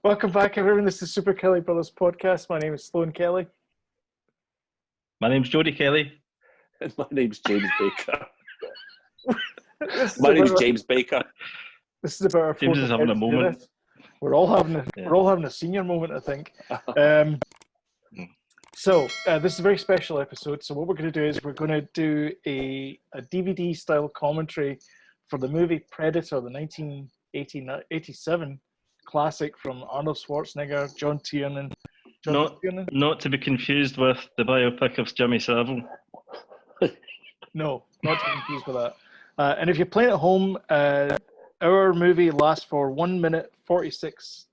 Welcome back, everyone. This is Super Kelly Brothers Podcast. My name is Sloan Kelly. My name's Jody Kelly. And my name's James Baker. This is My name's about- James Baker. This is about our James fourth is having a attempt to do moment. this. We're all having a senior moment, I think. So this is a very special episode. So what we're going to do is we're going to do a DVD style commentary for the movie Predator, the 1987 classic from Arnold Schwarzenegger, John Tiernan. Not to be confused with the biopic of Jimmy Savile. No, not to be confused with that. And if you're playing at home, our movie lasts for 1 hour 46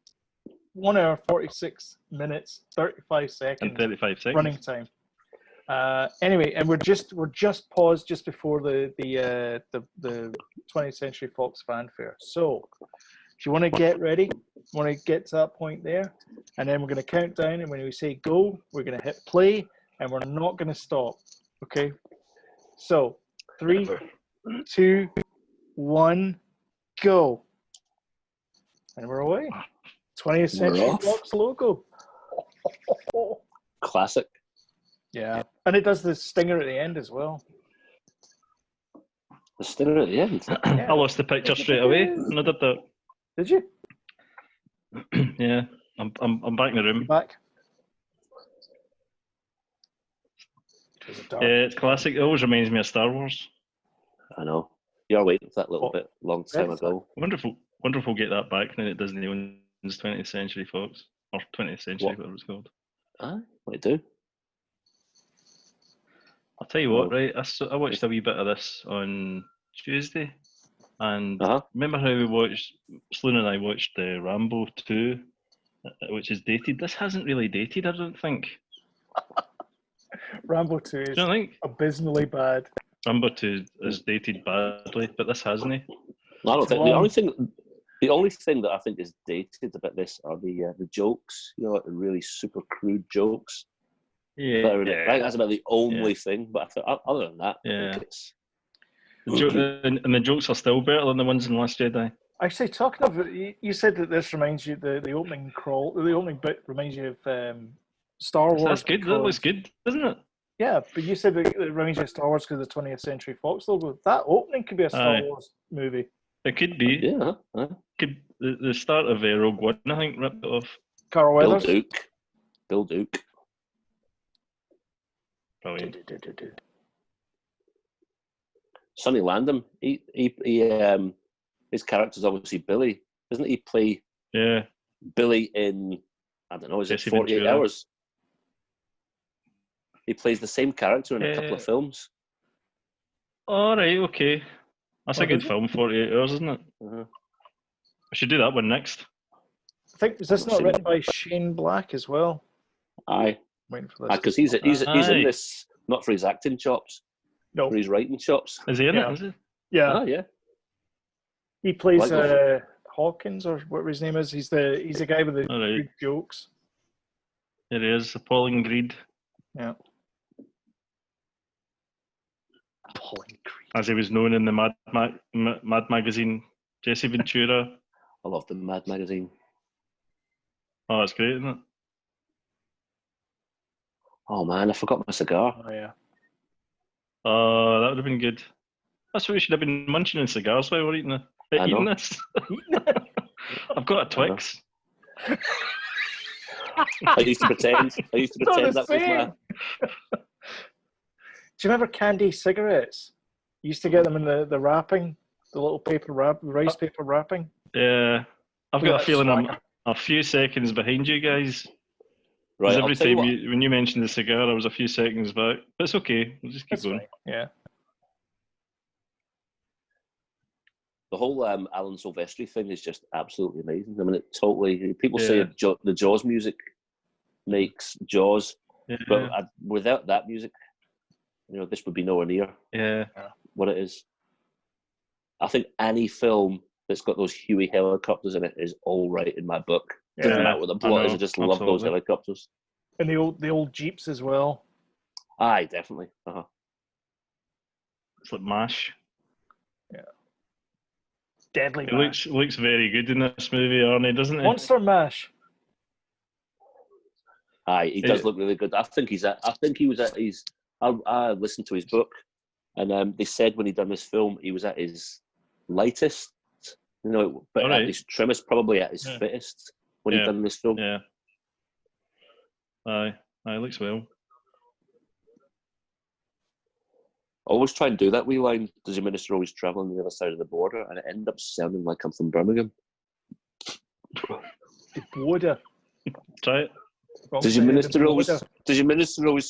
minutes 35 seconds And 35 seconds. running time. Anyway, and we're just paused just before the 20th Century Fox fanfare. So if you want to get ready, want to get to that point there, and then we're going to count down, and when we say go, we're going to hit play, and we're not going to stop. Okay? So 3, 2, 1, go. And we're away. 20th Century Fox logo. Classic. Yeah. And it does the stinger at the end as well. The stinger at the end. I lost the picture straight away when I did that. Did you? Yeah, I'm back in the room. Back. It was a dark. It's classic. It always reminds me of Star Wars. I know. You're waiting for that little bit long time ago. Wonderful get that back now that Disney owns 20th Century Fox. Or 20th Century, whatever it's called. Aye, what do? I'll tell you what, right? I watched a wee bit of this on Tuesday. And remember how Sloan and I watched Rambo 2, which is dated? This hasn't really dated, I don't think. Rambo 2 is abysmally bad. Rambo 2 is dated badly, but this hasn't. I don't think. The only thing that I think is dated about this are the jokes, like the really super crude jokes. Yeah. I think that's about the only thing, but I thought, other than that, I think it's... And the jokes are still better than the ones in Last Jedi. Actually, talking of it, you said that this reminds you, the opening bit reminds you of Star Wars. That's good. That looks good, doesn't it? Yeah, but you said that it reminds you of Star Wars because of the 20th Century Fox logo. That opening could be a Star Wars movie. It could be. Yeah. Could the start of Rogue One, I think, ripped it off. Carl Weathers. Bill Duke. Brilliant. Sonny Landham, he his character's obviously Billy. Doesn't he play Billy in, I don't know, is it 48 Hours? He plays the same character in a couple of films. All right, okay. That's a good film, 48 Hours, isn't it? I should do that one next. I think, is this not written by Shane Black as well? Aye. Waiting for this. Because he's in this, not for his acting chops, no, for his writing chops. Is he in it? Is he? Yeah. Yeah. He plays Hawkins, or whatever his name is. He's the guy with the good jokes. There he is, appalling greed. Yeah. Appalling greed. As he was known in the Mad magazine, Jesse Ventura. I love the Mad magazine. Oh, that's great, isn't it? Oh man, I forgot my cigar. Oh yeah. Oh, that would have been good. That's what we should have been munching on cigars while we're eating this. I've got a Twix. I used to pretend that was my... Do you remember candy cigarettes? You used to get them in the wrapping, the little rice paper wrapping. Yeah. I've got a feeling I'm a few seconds behind you guys. Right. Every time when you mentioned the cigar, I was a few seconds back. But it's okay. We'll just keep going. Fine. Yeah. The whole Alan Silvestri thing is just absolutely amazing. I mean, it totally... People say the Jaws music makes Jaws, but without that music, this would be nowhere near what it is. I think any film that's got those Huey helicopters in it is all right in my book. Doesn't matter what the plot is. I just love those helicopters. And the old Jeeps as well. Aye, definitely. It's like MASH. Yeah. Deadly It looks very good in this movie, Arnie, doesn't it? Monster Mash. Aye, he does look really good. I think he was at his. I listened to his book, and they said when he done this film, he was at his lightest. You know, but at his trimmest, probably at his fittest when he done this film. Yeah. Aye, looks well. Always try and do that wee line. Does your minister always travel on the other side of the border? And it ended up sounding like I'm from Birmingham. The border. Try it. Does your minister always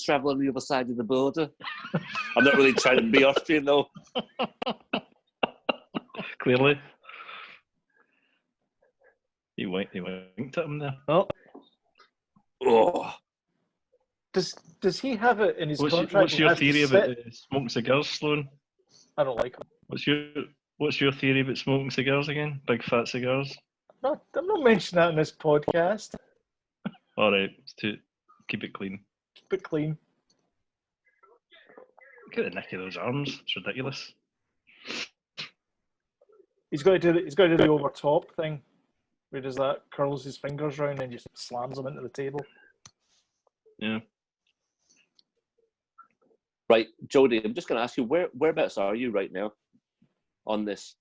travel on the other side of the border? I'm not really trying to be Austrian though. Clearly. He winked at him there. Oh. Does he have it in his contract? What's your theory about smoking cigars, Sloan? I don't like them. What's your theory about smoking cigars again? Big fat cigars? I'm not mentioning that in this podcast. All right, to keep it clean. Keep it clean. Look at the neck of those arms. It's ridiculous. He's got to do the over top thing. Where does that curls his fingers round and just slams them into the table. Yeah. Right, Jodie, I'm just going to ask you, whereabouts are you right now on this?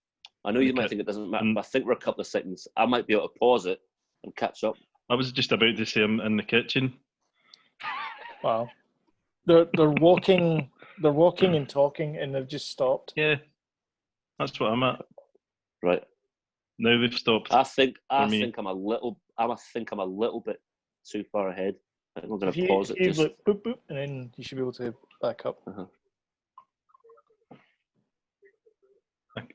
I know you might think it doesn't matter, but I think we're a couple of seconds. I might be able to pause it and catch up. I was just about to say I'm in the kitchen. Wow. They're walking and talking and they've just stopped. Yeah. That's what I'm at. Right. Now they've stopped. I think I'm a little bit too far ahead. I think we're going to pause it. Just like, boop, boop, and then you should be able to back up.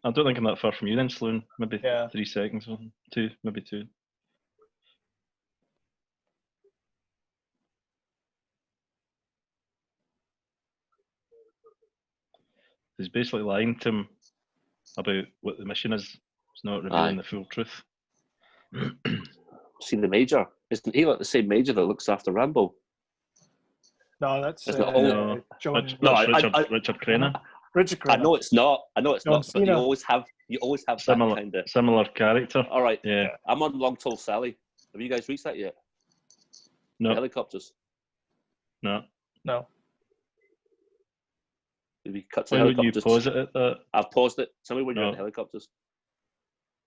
I don't think I'm that far from you then, Sloan. Maybe 3 seconds or two, maybe 2. He's basically lying to him about what the mission is. It's not revealing the full truth. See the Major? Isn't he like the same Major that looks after Rambo? No, that's John. Richard Crenna. Richard Crenna. I know it's not. But you always have similar, that kind of similar character. All right. Yeah. I'm on Long Tall Sally. Have you guys reached that yet? No. The helicopters. No. Did we cut to When would you helicopters? pause it at that? I've paused it. Tell me when you're in the helicopters.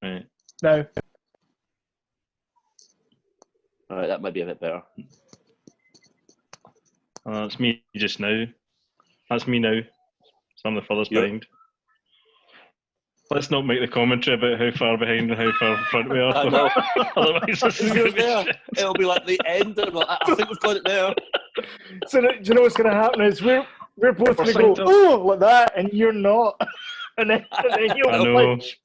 Right. No. All right, that might be a bit better. That's me just now. That's me now. So I'm the furthest behind. Let's not make the commentary about how far behind and how far in front we are. I know. Otherwise, this is going to be shit. It'll be like the end. And I think we've got it now. So do you know what's going to happen is we're both going to go, like that, and you're not. and then you'll punch.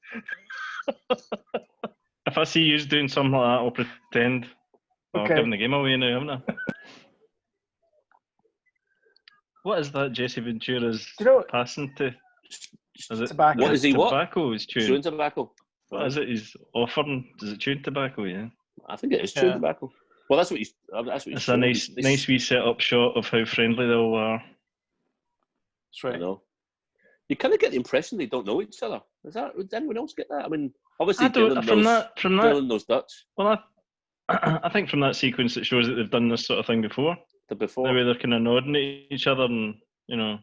If I see you doing something like that, I'll pretend. I'm giving the game away now, haven't I? What is that Jesse Ventura's passing to? Is it tobacco? What is he? Tobacco what? He's chewing. Chewing tobacco. What is it he's offering? Does it chewing tobacco? Yeah. I think it is chewing tobacco. Well, that's what he's. It's a nice wee set-up shot of how friendly they all are. That's right. I know. You kind of get the impression they don't know each other. Does anyone else get that? I mean, obviously Dylan knows Dutch. Well, I think from that sequence it shows that they've done this sort of thing before. The way they're kind of nodding at each other and, you know.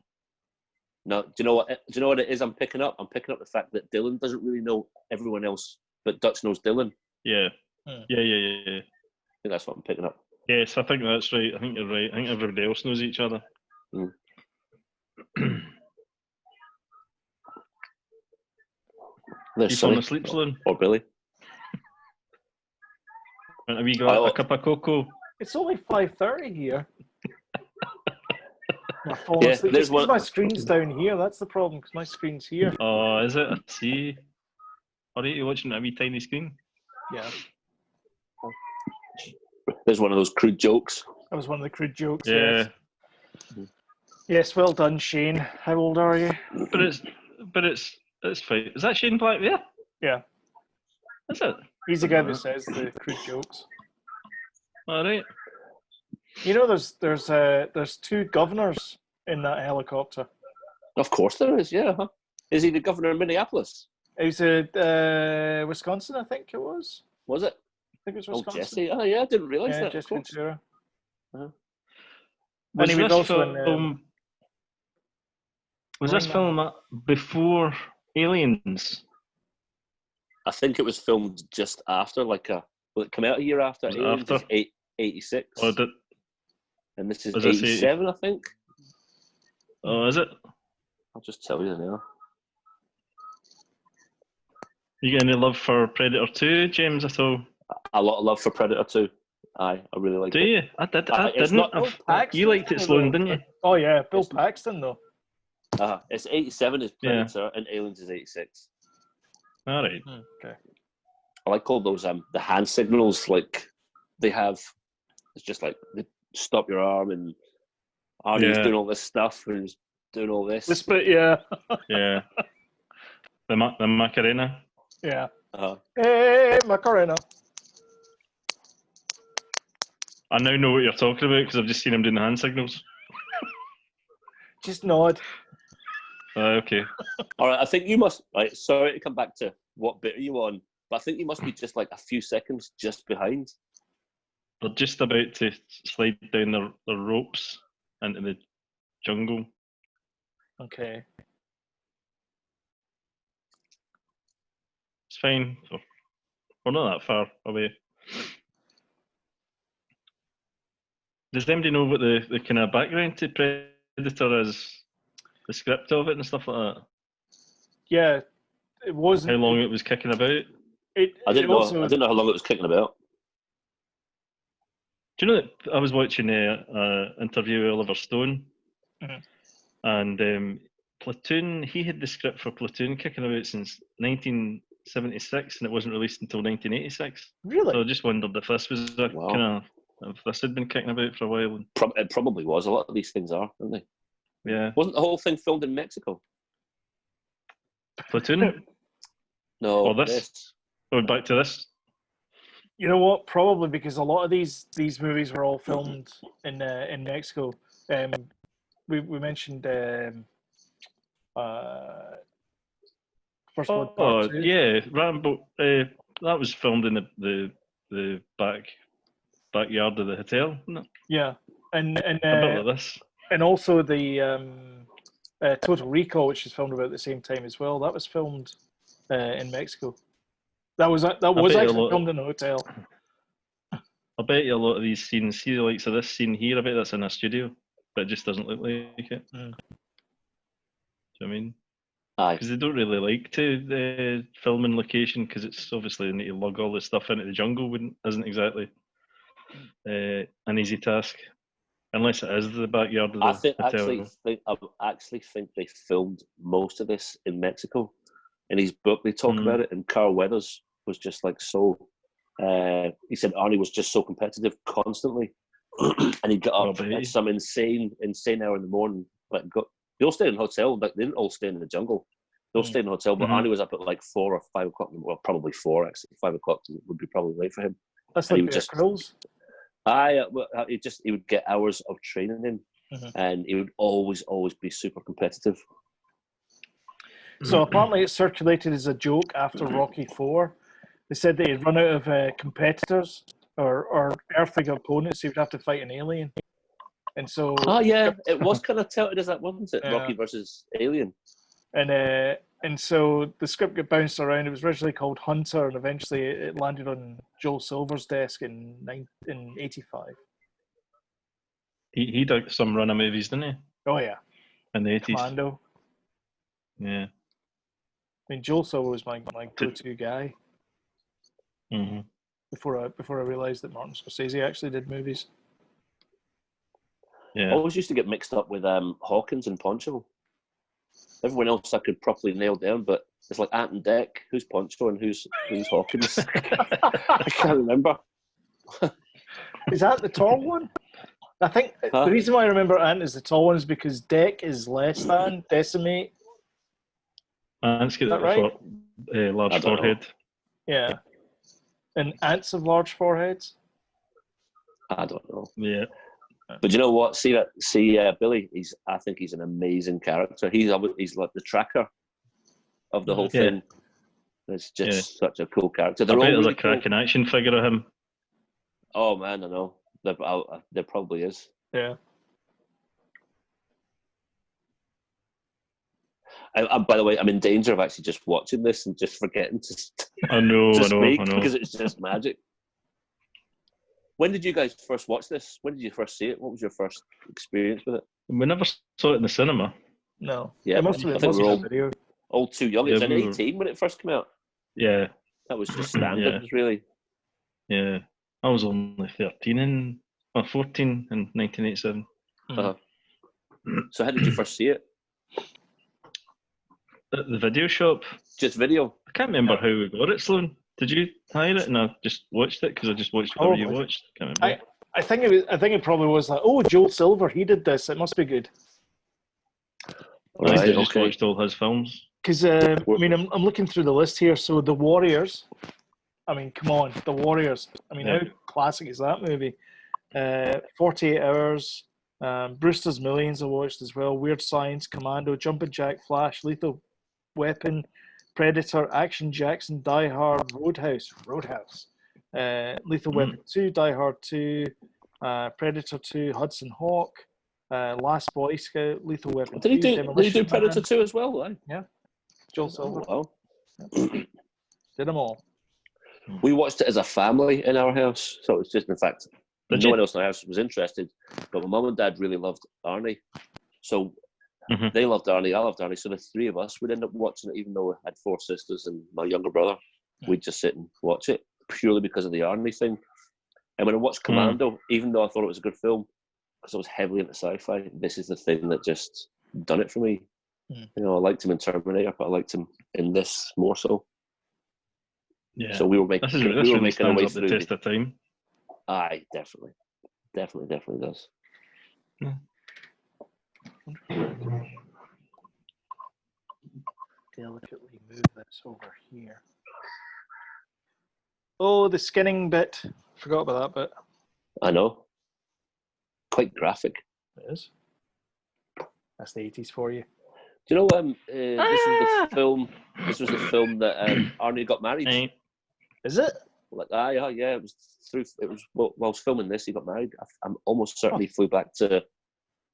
No, do you know what it is I'm picking up? I'm picking up the fact that Dylan doesn't really know everyone else, but Dutch knows Dylan. Yeah. Yeah. I think that's what I'm picking up. Yes, I think that's right. I think you're right. I think everybody else knows each other. Mm. You falling asleep, Sloan? Or Billy? Have you got a cup of cocoa? It's only 5:30 here. Because my screen's down here. That's the problem, because my screen's here. Oh, is it? I see. Are you watching a wee tiny screen? Yeah. There's one of those crude jokes. That was one of the crude jokes. Yeah. Yes, well done, Shane. How old are you? But it's fine. Is that Shane Black there? Yeah. Is it? He's the guy that says the crude jokes. All right. You know, there's 2 governors in that helicopter. Of course there is. Yeah. Huh? Is he the governor of Minneapolis? He's a Wisconsin, I think it was. Was it? I think it was Wisconsin. Oh, Jesse. Oh, yeah. I didn't realize that. Jesse Ventura. Was And he was this also in film? Was this Running film before Aliens? I think it was filmed just after, will it come out a year after? Was it Aliens after? is 86. Or And this is was this 87, I think. Oh, is it? I'll just tell you now. You got any love for Predator 2, James, at all? A lot of love for Predator 2. I really like it. Do you? I didn't. It's not- Bill Paxton, You liked it, Sloan, didn't you? Oh yeah, Bill Paxton though. It's 87 is Predator and Aliens is 86. All right. Okay. I like all those the hand signals they have. It's just like they stop your arm and Arnie's doing all this stuff and he's doing all this. This bit, yeah. Yeah. The Macarena. Yeah. Uh-huh. Hey, Macarena. I now know what you're talking about because I've just seen him doing the hand signals. Just nod. Okay. All right, I think you must. Right, sorry to come back to what bit are you on, but I think you must be just like a few seconds just behind. They're just about to slide down their ropes into the jungle. Okay. It's fine. We're not that far away. Does anybody know what the kind of background to Predator is? The script of it and stuff like that? Yeah, it wasn't. How long it was kicking about? I didn't know how long it was kicking about. Do you know that I was watching an interview with Oliver Stone, and Platoon, he had the script for Platoon kicking about since 1976, and it wasn't released until 1986. Really? So I just wondered if this was if this had been kicking about for a while. It probably was. A lot of these things are, aren't they? Yeah. Wasn't the whole thing filmed in Mexico? Platoon? No. Or this? Going back to this? You know what? Probably because a lot of these movies were all filmed in Mexico. We mentioned First Blood Part 2. Yeah, Rambo. That was filmed in the backyard of the hotel, isn't it? Yeah, and a bit like this. And also the Total Recall, which is filmed about the same time as well. That was filmed in Mexico. That was actually filmed in a hotel. I bet you a lot of these scenes, see the likes of this scene here, I bet that's in a studio, but it just doesn't look like it. Do you know what I mean? Aye. Because they don't really like to film in location, because it's obviously they need to lug all this stuff into the jungle. Isn't exactly an easy task, unless it is the backyard of the hotel. I actually think they filmed most of this in Mexico. In his book, they talk about it, and Carl Weathers was just like so. He said Arnie was just so competitive constantly, and he'd get up at some insane hour in the morning. They all stayed in a hotel, but they didn't all stay in the jungle. They all stayed in a hotel, but Arnie was up at like 4 or 5 o'clock. Well, probably 4 actually. 5 o'clock would be probably late for him. That's like Bear Grylls. He would get hours of training in, and he would always be super competitive. So apparently it circulated as a joke after Rocky IV. They said that he'd run out of competitors or earthly opponents, so he would have to fight an alien. And so... Oh, yeah, it was kind of touted as that, wasn't it? Rocky versus Alien. And so the script got bounced around. It was originally called Hunter, and eventually it landed on Joel Silver's desk in 85. He did some run of movies, didn't he? Oh, yeah. In the 80s. Commando. Yeah. I mean, Joel Silver was my go-to guy. Mm-hmm. Before I realised that Martin Scorsese actually did movies. Yeah. I always used to get mixed up with Hawkins and Poncho. Everyone else I could properly nail down, but it's like Ant and Dec. Who's Poncho and who's Hawkins? I can't remember. Is that the tall one? I think the reason why I remember Ant is the tall one is because Dec is less than Decimate. Ant's got a large forehead. Yeah. And ants have large foreheads? I don't know. Yeah. But you know what? See Billy. I think he's an amazing character. He's like the tracker of the whole thing. It's just such a cool character. I bet there's a cracking action figure of him. Oh man, I know. There probably is. Yeah. By the way, I'm in danger of actually just watching this and just forgetting to I know, because it's just magic. When did you guys first watch this? When did you first see it? What was your first experience with it? We never saw it in the cinema. No. Yeah, It must have I think we were video. all too young. It was in we were- 18 when it first came out. Yeah, That was just standard, really. yeah. I was only 14 in 1987. Uh-huh. So how did you first see it? At the video shop. Just video? I can't remember how we got it, Sloan. Did you hire it and I just watched it? Because I just watched whatever you watched. Can't remember. I think it probably was like, oh, Joel Silver, he did this. It must be good. I think I just watched all his films. Because I mean, I'm looking through the list here. So The Warriors. I mean, come on, The Warriors. I mean, how classic is that movie? 48 Hours. Brewster's Millions I watched as well. Weird Science, Commando, Jumpin' Jack Flash, Lethal Weapon, Predator, Action Jackson, Die Hard, Roadhouse, Lethal Weapon 2, Die Hard 2, Predator 2, Hudson Hawk, Last Boy Scout, Lethal Weapon 2, Did he do Predator 2 as well? Then? Yeah. Joel Silver. Oh, Did them all. We watched it as a family in our house. So it was just, in fact, no one else in our house was interested. But my mum and dad really loved Arnie. So they loved Arnie, I loved Arnie. So the three of us would end up watching it, even though I had four sisters and my younger brother. We'd just sit and watch it purely because of the Arnie thing. And when I watched Commando, even though I thought it was a good film, because I was heavily into sci-fi, this is the thing that just done it for me. You know, I liked him in Terminator, but I liked him in this more so. Yeah. So we were making our way through the test of time. Aye, definitely does. Yeah. Delicately move this over here. Oh, the skinning bit. Forgot about that bit. I know. Quite graphic. It is. That's the 80s for you. Do you know this was the film that Arnie got married? Is it? Like, yeah, it was while I was filming this, he got married. I'm almost certainly flew back to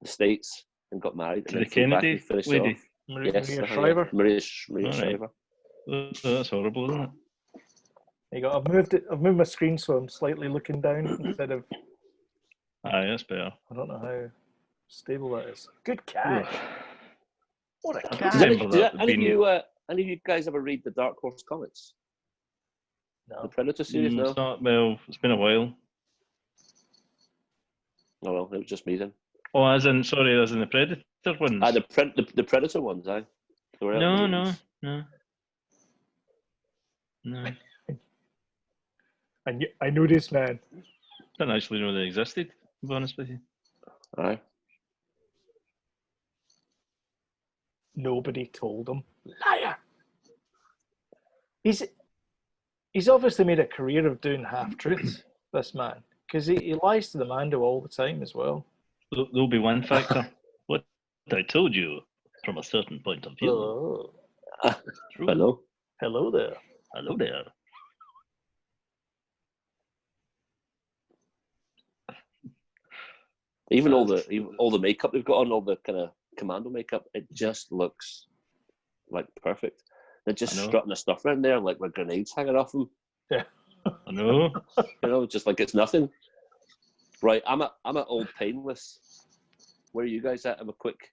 the States and got married. To the Kennedy lady? Maria Shriver? Maria Shriver. That's horrible, isn't it? There you go. I've moved my screen so I'm slightly looking down instead of... Aye, that's better. I don't know how stable that is. Good catch. What a catch. Did any of you guys ever read the Dark Horse comics? No. The Predator series? No? It's not, well, it's been a while. Oh, well, it was just me then. Oh, as in the Predator ones? The Predator ones, aye. No. I know this man. Didn't actually know they existed, to be honest with you. Aye. Nobody told him. Liar! He's obviously made a career of doing half-truths, this man. Because he lies to the Mando all the time as well. There'll be one factor. What I told you from a certain point of view. Oh. Hello. Hello there. Hello there. Even all the makeup they've got on, all the kind of commando makeup, it just looks like perfect. They're just strutting their stuff around there like with grenades hanging off them. Yeah. I know. You know, just like it's nothing. Right, I'm at Old Painless. Where are you guys at? I'm a quick.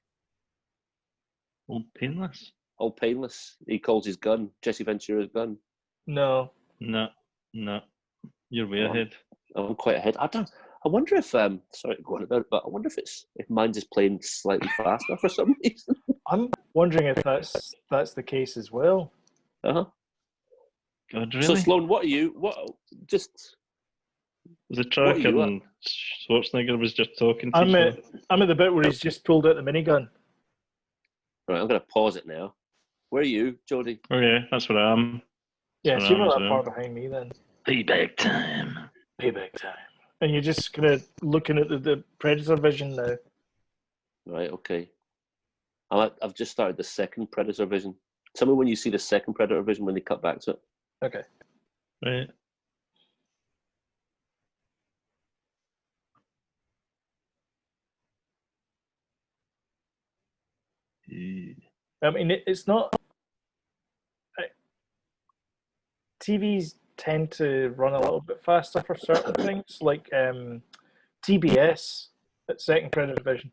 Old Painless? Old Painless. He calls his gun Jesse Ventura's gun. No. You're way ahead. I'm quite ahead. I wonder if sorry to go on about it, but I wonder if mine's is playing slightly faster for some reason. I'm wondering if that's the case as well. Uh-huh. God, really? So Sloan, what are you? The track and Schwarzenegger was just talking to I'm at the bit where he's just pulled out the minigun. Right, I'm going to pause it now. Where are you, Jody? Oh yeah, that's where I am. Yeah, so you're not that far behind me then. Payback time. And you're just kind of looking at the Predator vision now. Right, okay. I've just started the second Predator vision. Tell me when you see the second Predator vision when they cut back to it. Okay. Right. I mean, it's not. TVs tend to run a little bit faster for certain things, like TBS at Second Credit Division.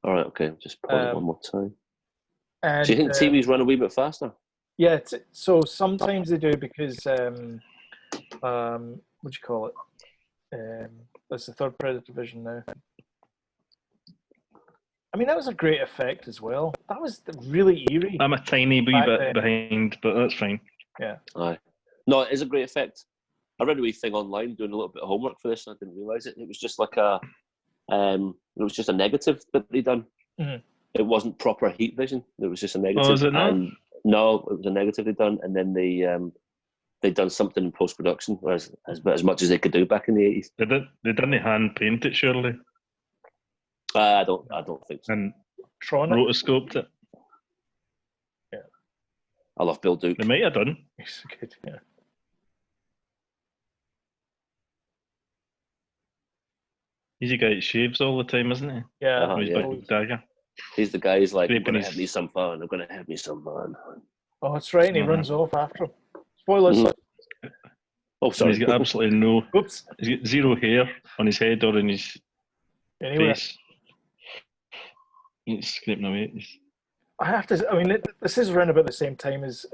All right, okay. Just pause it one more time. And, do you think TVs run a wee bit faster? Yeah, so sometimes they do because what do you call it? That's the Third Credit Division now. I mean, that was a great effect as well. That was really eerie. I'm a tiny wee bit behind, but that's fine. Yeah. Aye. No, it is a great effect. I read a wee thing online doing a little bit of homework for this, and I didn't realise it. It was just like it was just a negative that they done. Mm-hmm. It wasn't proper heat vision. It was just a negative. Oh, is it not? And no, it was a negative they done, and then they done something in post production, as much as they could do back in the 80s. They didn't hand paint it, surely. I don't think so. And rotoscoped it. Yeah. I love Bill Duke. They might have done. He's good, yeah. He's a guy that shaves all the time, isn't he? Yeah. With his big dagger. He's the guy who's like, I'm Scraping going to have me some fun. I'm going to have me some fun. Oh, that's right. And he runs off after him. Spoilers. Mm-hmm. Oh, sorry. And he's got absolutely no. Oops. He's got zero hair on his head or in his face. He's scraping away. I have to. I mean, this is around about the same time as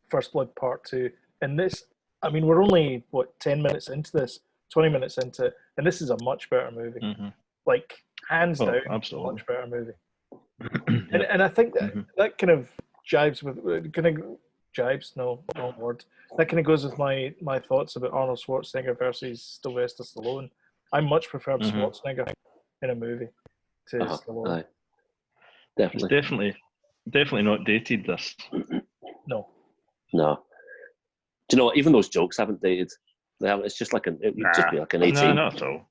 First Blood Part 2, and this. I mean, we're only 10 minutes into this, 20 minutes into it, and this is a much better movie. Mm-hmm. Like hands down, absolutely. a much better movie. And I think that that kind of jives with jives. No, wrong word. That kind of goes with my thoughts about Arnold Schwarzenegger versus Sylvester Stallone. I much prefer Schwarzenegger in a movie to Stallone. Aye. Definitely. It's definitely not dated, this. No. Do you know what? Even those jokes haven't dated. They haven't. It's just like it would just be like an 18. No, not at all.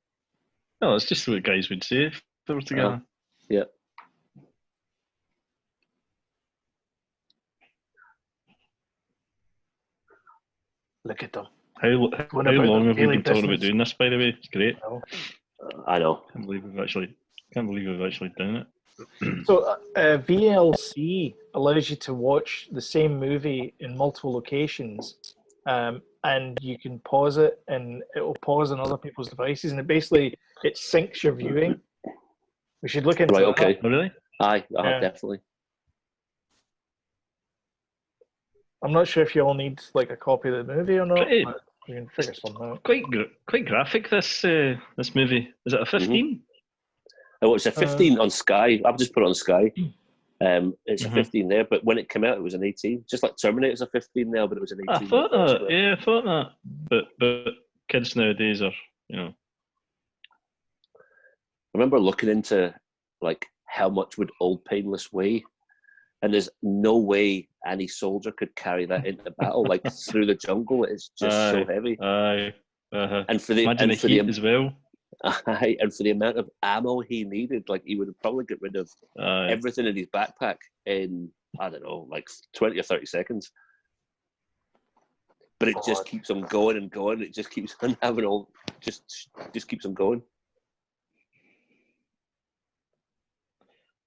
No, it's just what guys would say if they were together. Yeah. Look at them. How long have we been talking about doing this, by the way? It's great. I know. Can't believe we've actually done it. So VLC allows you to watch the same movie in multiple locations, and you can pause it, and it will pause on other people's devices, and it syncs your viewing. We should look into that. Okay. Oh, really? Aye, definitely. I'm not sure if you all need like a copy of the movie or not. But we can figure something out. Quite graphic. This movie, is it a 15? Oh, it's a 15 on Sky. I've just put it on Sky. It's a 15 there, but when it came out, it was an 18. Just like Terminator's a 15 now, but it was an 18. I thought that. Yeah, I thought that. But kids nowadays are, I remember looking into like how much would Old Painless weigh, and there's no way any soldier could carry that into battle, like through the jungle. It's just so heavy. And for the heat as well. And for the amount of ammo he needed, like he would probably get rid of everything in his backpack in, I don't know, like 20 or 30 seconds. But it just keeps on going and going. It just keeps on having just keeps on going.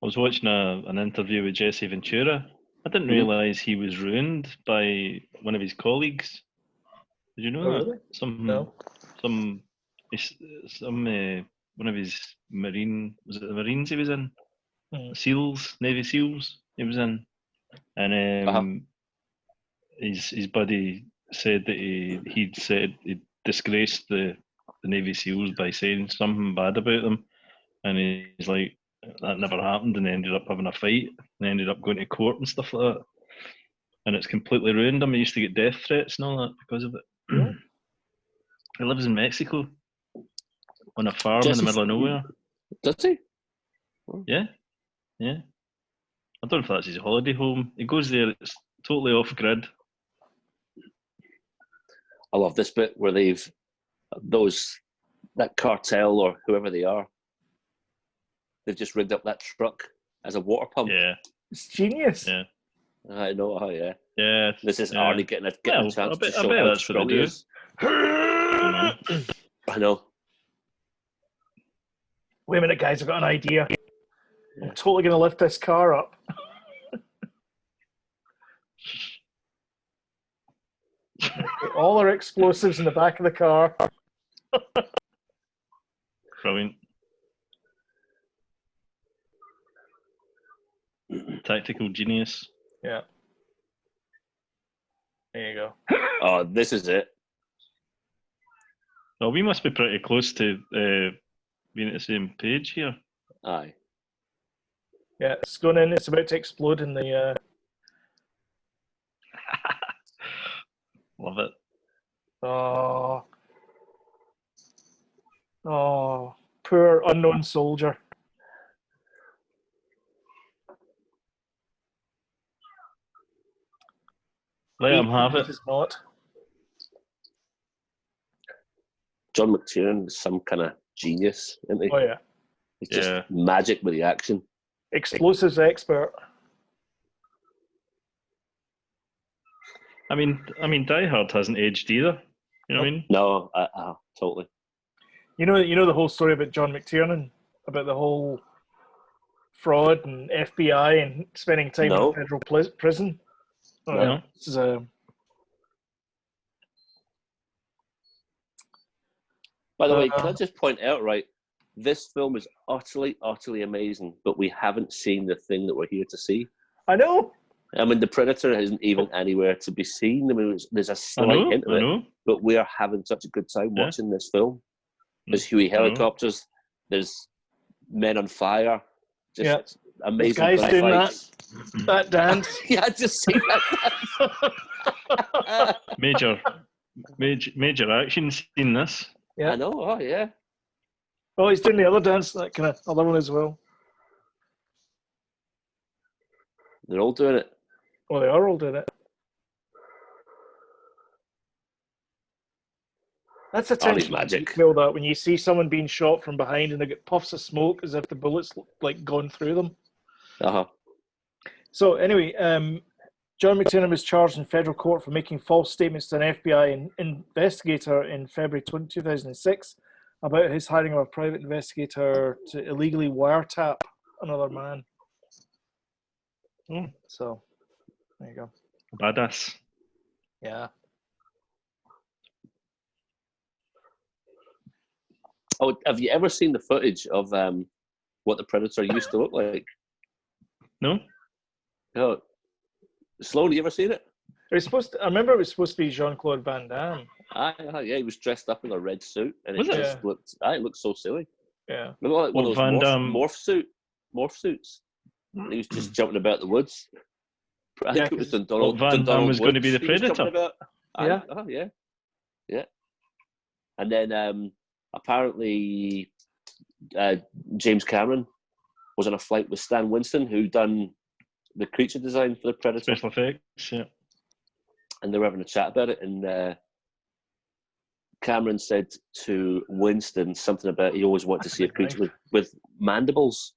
I was watching an interview with Jesse Ventura. I didn't realise he was ruined by one of his colleagues. Did you know that? Really? One of his was it the Marines he was in? SEALs, Navy SEALs he was in. And his buddy said that he'd disgraced the Navy SEALs by saying something bad about them. And he's like, that never happened, and they ended up having a fight, and they ended up going to court and stuff like that. And it's completely ruined him. He used to get death threats and all that because of it. He lives in Mexico on a farm in the middle of nowhere. Does he? Yeah. I don't know if that's his holiday home. He goes there, it's totally off grid. I love this bit where that cartel or whoever they are, they've just rigged up that truck as a water pump. Yeah. It's genius. Yeah. I know how, Yeah. This is Arnie getting a chance to show how that's strong what he it is. I know. Wait a minute, guys, I've got an idea. I'm totally going to lift this car up. All our explosives in the back of the car. Brilliant. Tactical genius. Yeah. There you go. Oh, this is it. Well, we must be pretty close to being at the same page here. Aye. Yeah, it's going in. It's about to explode in the... Love it. Oh, poor unknown soldier. Let him have it. It's not. John McTiernan is some kind of genius, isn't he? Oh yeah, It's just magic with the action. explosives expert. I mean, Die Hard hasn't aged either. You know what I mean? No, totally. You know the whole story about John McTiernan, about the whole fraud and FBI and spending time in a federal prison. Oh, No. This is a... By the way, can I just point out, right? This film is utterly, utterly amazing, but we haven't seen the thing that we're here to see. I know. I mean, the Predator isn't even anywhere to be seen. I mean, there's a slight hint of it, but we are having such a good time watching this film. There's Huey helicopters. There's men on fire. Just amazing. Guys doing that dance. Yeah, I just see that. Major action scene. This. Yeah. I know. Oh yeah. Oh, he's doing the other dance, that kind of other one as well. They're all doing it. Oh, they are all doing it. That's attention magic. Detail, that when you see someone being shot from behind and they get puffs of smoke as if the bullets like gone through them. So anyway, John McTiernan was charged in federal court for making false statements to an FBI investigator in February 2006 about his hiring of a private investigator to illegally wiretap another man. So there you go. Badass. Yeah. Oh, have you ever seen the footage of what the Predator used to look like? No. No. Sloan, you ever seen it? It was supposed to, I remember it was supposed to be Jean-Claude Van Damme. Yeah, he was dressed up in a red suit, and Was it it? just looked. It looked so silly. Yeah. It looked like one of Van those Damme? morph suits. And he was just jumping about the woods. I think it was Donald. Van Damme was going to be the Predator. Yeah. And then apparently James Cameron was on a flight with Stan Winston, who done the creature design for the Predator. Special effects, yeah. And they were having a chat about it, and Cameron said to Winston something about he always wanted to see a creature with mandibles.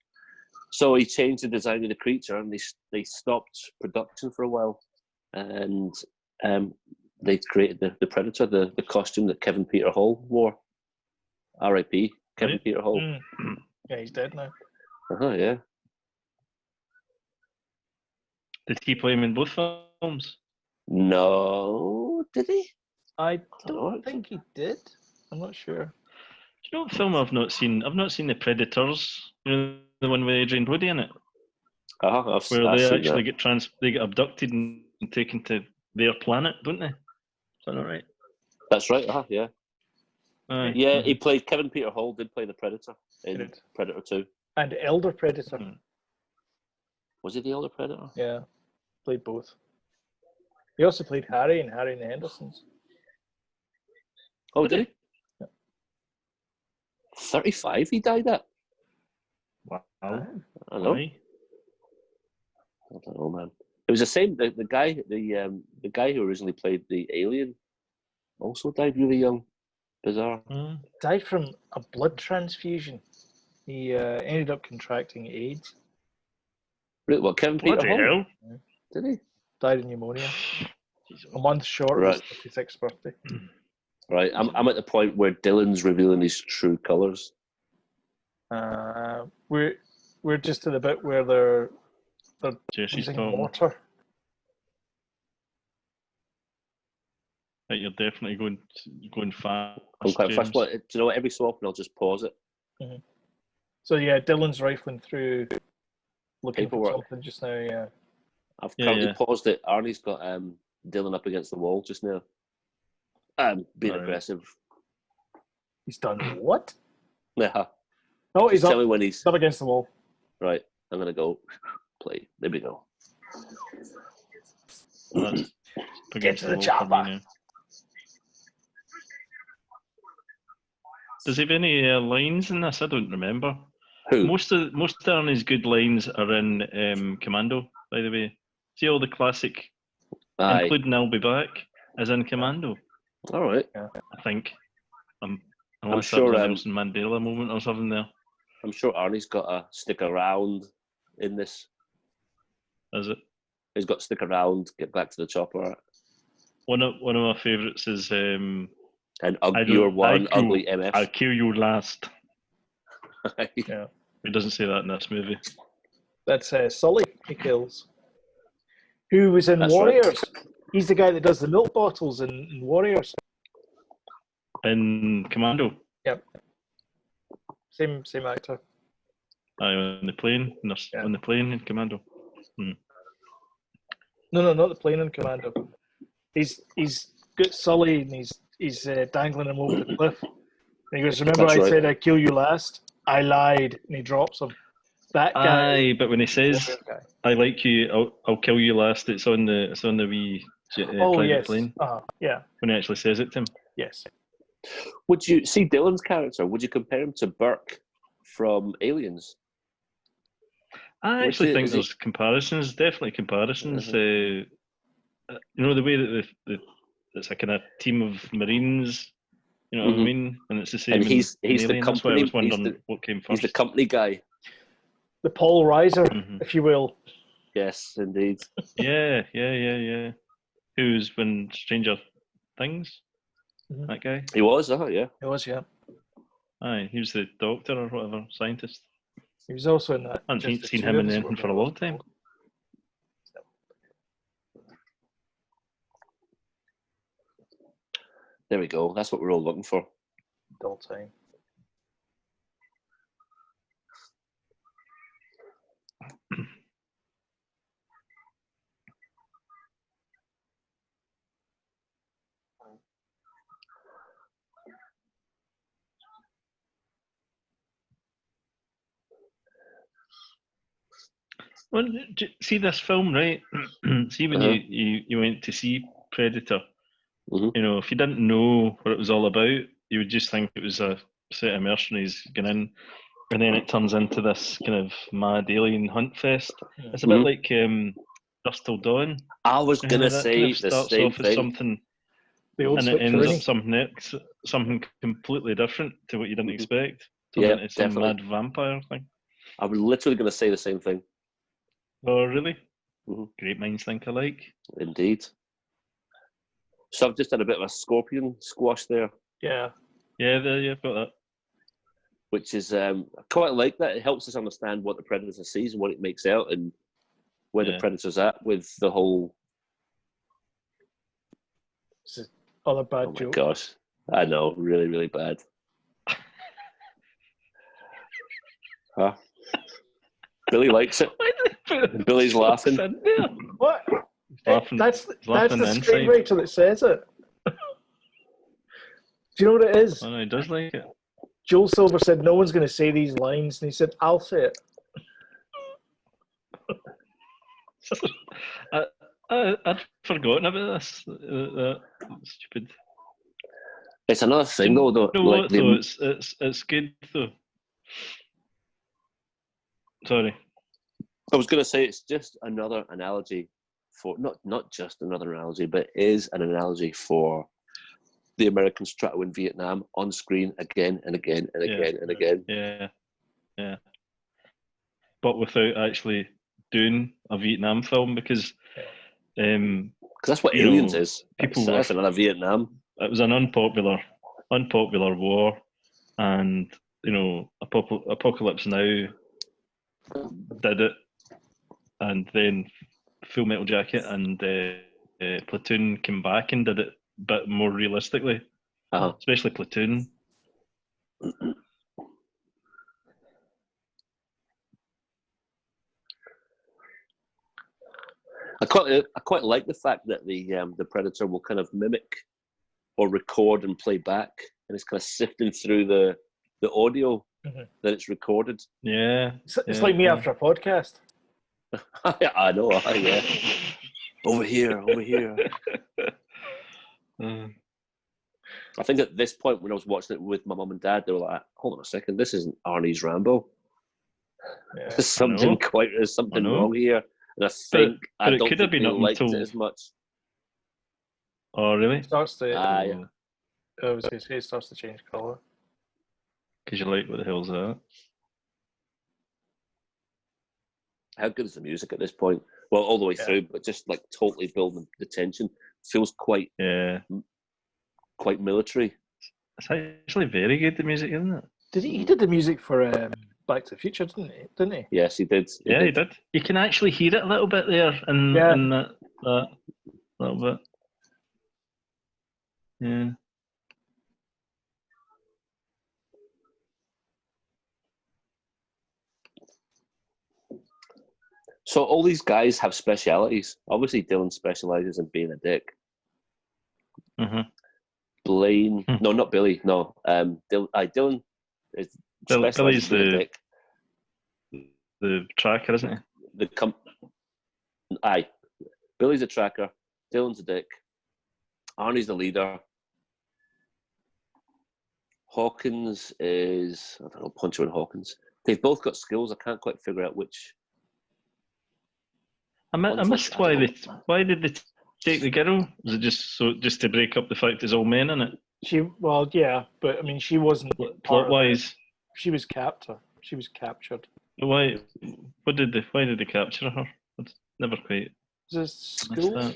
So he changed the design of the creature, and they stopped production for a while, and they created the Predator, the costume that Kevin Peter Hall wore. R.I.P. Kevin Peter Hall. Yeah, he's dead now. Yeah. Did he play him in both films? No, did he? I don't think he did. I'm not sure. Do you know what film I've not seen? I've not seen The Predators. You know, the one with Adrian Brody in it. I've where they actually that. they get abducted and taken to their planet, don't they? Is that not right? That's right. Yeah. Aye. He played. Kevin Peter Hall did play the Predator in Predator 2. And Elder Predator. Was he the Elder Predator? Yeah, played both. He also played Harry in Harry and the Hendersons. Oh, did he? Yeah. 35 he died at? Wow. I don't know. Aye. I don't know, man. It was the same. The guy who originally played the alien also died really young. Bizarre. Died from a blood transfusion. He ended up contracting AIDS. Really? What, Kevin Peter Hall? Hell? Did he? Died of pneumonia. A month short of his 56th birthday. Right. I'm at the point where Dylan's revealing his true colours. we're just to the bit where they're Jesse's using talking. water. Right, you're definitely going fast. I'm quite James. fast. Do you know what? Every so often I'll just pause it. Mm-hmm. So yeah, Dylan's rifling through, looking Paperwork. for something just now. Yeah. I've currently paused it. Arnie's got Dylan up against the wall just now. Being aggressive. He's done what? Yeah. Oh, Just he's tell me when he's up against the wall. Right. I'm gonna go play. There we go. Get to the chopper. Does he have any lines in this? I don't remember. Who? Most of Arnie's good lines are in Commando, by the way. See all the classic, including "I'll Be Back," is in Commando. All right. I think. I'm sure that was a Nelson Mandela moment or something there. I'm sure Arnie's got a stick around in this. Is it? He's got stick around. Get back to the chopper. One of my favourites is and you're one ugly MF. I'll kill you last. Yeah. He doesn't say that in this movie. That's Sully he kills. Who was in Warriors? Right. He's the guy that does the milk bottles in Warriors. In Commando. Yep. Same actor. On the plane. On the plane in Commando. No, not the plane in Commando. He's got Sully and he's dangling him over the cliff. And he goes, "Remember I said I'd kill you last? I lied." And he drops him. That guy. Aye, but when he says, "I like you, I'll kill you last," it's on the wee private plane. Yeah. When he actually says it to him. Yes. Would you see Dylan's character? Would you compare him to Burke from Aliens? I actually think there's comparisons. Definitely comparisons. You know, the way that it's a kind of team of Marines. You know what I mean? And it's the same. And he's the company. That's why I was wondering what came first. He's the company guy. The Paul Reiser, if you will. Yes, indeed. Yeah. Who's been Stranger Things? That guy. He was, yeah. He was, yeah. Aye, he was the doctor or whatever, scientist. He was also in that. I haven't seen him in anything for a long time. There we go. That's what we're all looking for. Dull time. Well, see this film, right? See when you went to see Predator, you know, if you didn't know what it was all about, you would just think it was a set of mercenaries going in, and then it turns into this kind of mad alien hunt fest. It's a bit like Dusk Till Dawn. I was going to say kind of the starts same off thing. as something, and it ends up something completely different to what you didn't expect. Into some mad vampire thing. I was literally going to say the same thing. Oh, really? Great minds think alike. Indeed. So I've just had a bit of a scorpion squash there. Yeah. Yeah, I've got that. Which is, I quite like that. It helps us understand what the Predator sees and what it makes out and where the Predator's at with the whole... It's another bad joke. Oh my gosh. I know, really, really bad. Huh? Billy likes it. Billy's laughing. What? Laughing, that's the inside. screenwriter that says it. Do you know what it is? Oh, no, he does like it. Joel Silver said no one's going to say these lines, and he said, "I'll say it." I'd forgotten about this. Stupid. It's another thing, though. You know what, though? It's good, though. Sorry. I was going to say it's just another analogy for not just another analogy, but is an analogy for the Americans try to win Vietnam on screen again and again and again and again. Yeah. But without actually doing a Vietnam film, because that's what Aliens is. That's another Vietnam. It was an unpopular war, and you know, Apocalypse Now did it, and then Full Metal Jacket and Platoon came back and did it a bit more realistically, especially Platoon. I quite like the fact that the Predator will kind of mimic or record and play back, and it's kind of sifting through the audio that it's recorded. Yeah, it's like me after a podcast. I know. Yeah. Over here. I think at this point when I was watching it with my mum and dad, they were like, "Hold on a second, this isn't Arnie's Rambo. Yeah, there's something wrong here." And I don't think they liked it as much. Oh, really? It starts to. Yeah. I was going to say it starts to change colour. Because you're like, what the hell's that? How good is the music at this point? Well, all the way through, but just like totally building the tension. Feels quite military. It's actually very good, the music, isn't it? He did the music for Back to the Future, didn't he? Yes, he did. He did. You can actually hear it a little bit there in that little bit. Yeah. So all these guys have specialities. Obviously, Dylan specializes in being a dick. Mm-hmm. Blaine, no, not Billy. No, Dylan is Billy's being a dick. The tracker, isn't he? Billy's a tracker. Dylan's a dick. Arnie's the leader. Hawkins is, I don't know, Puncher and Hawkins. They've both got skills. I can't quite figure out which. I missed why did they take the girl? Was it just to break up the fact there's all men in it? But I mean, she wasn't plot wise. She was captured. Why did they capture her? It's never quite. Is school?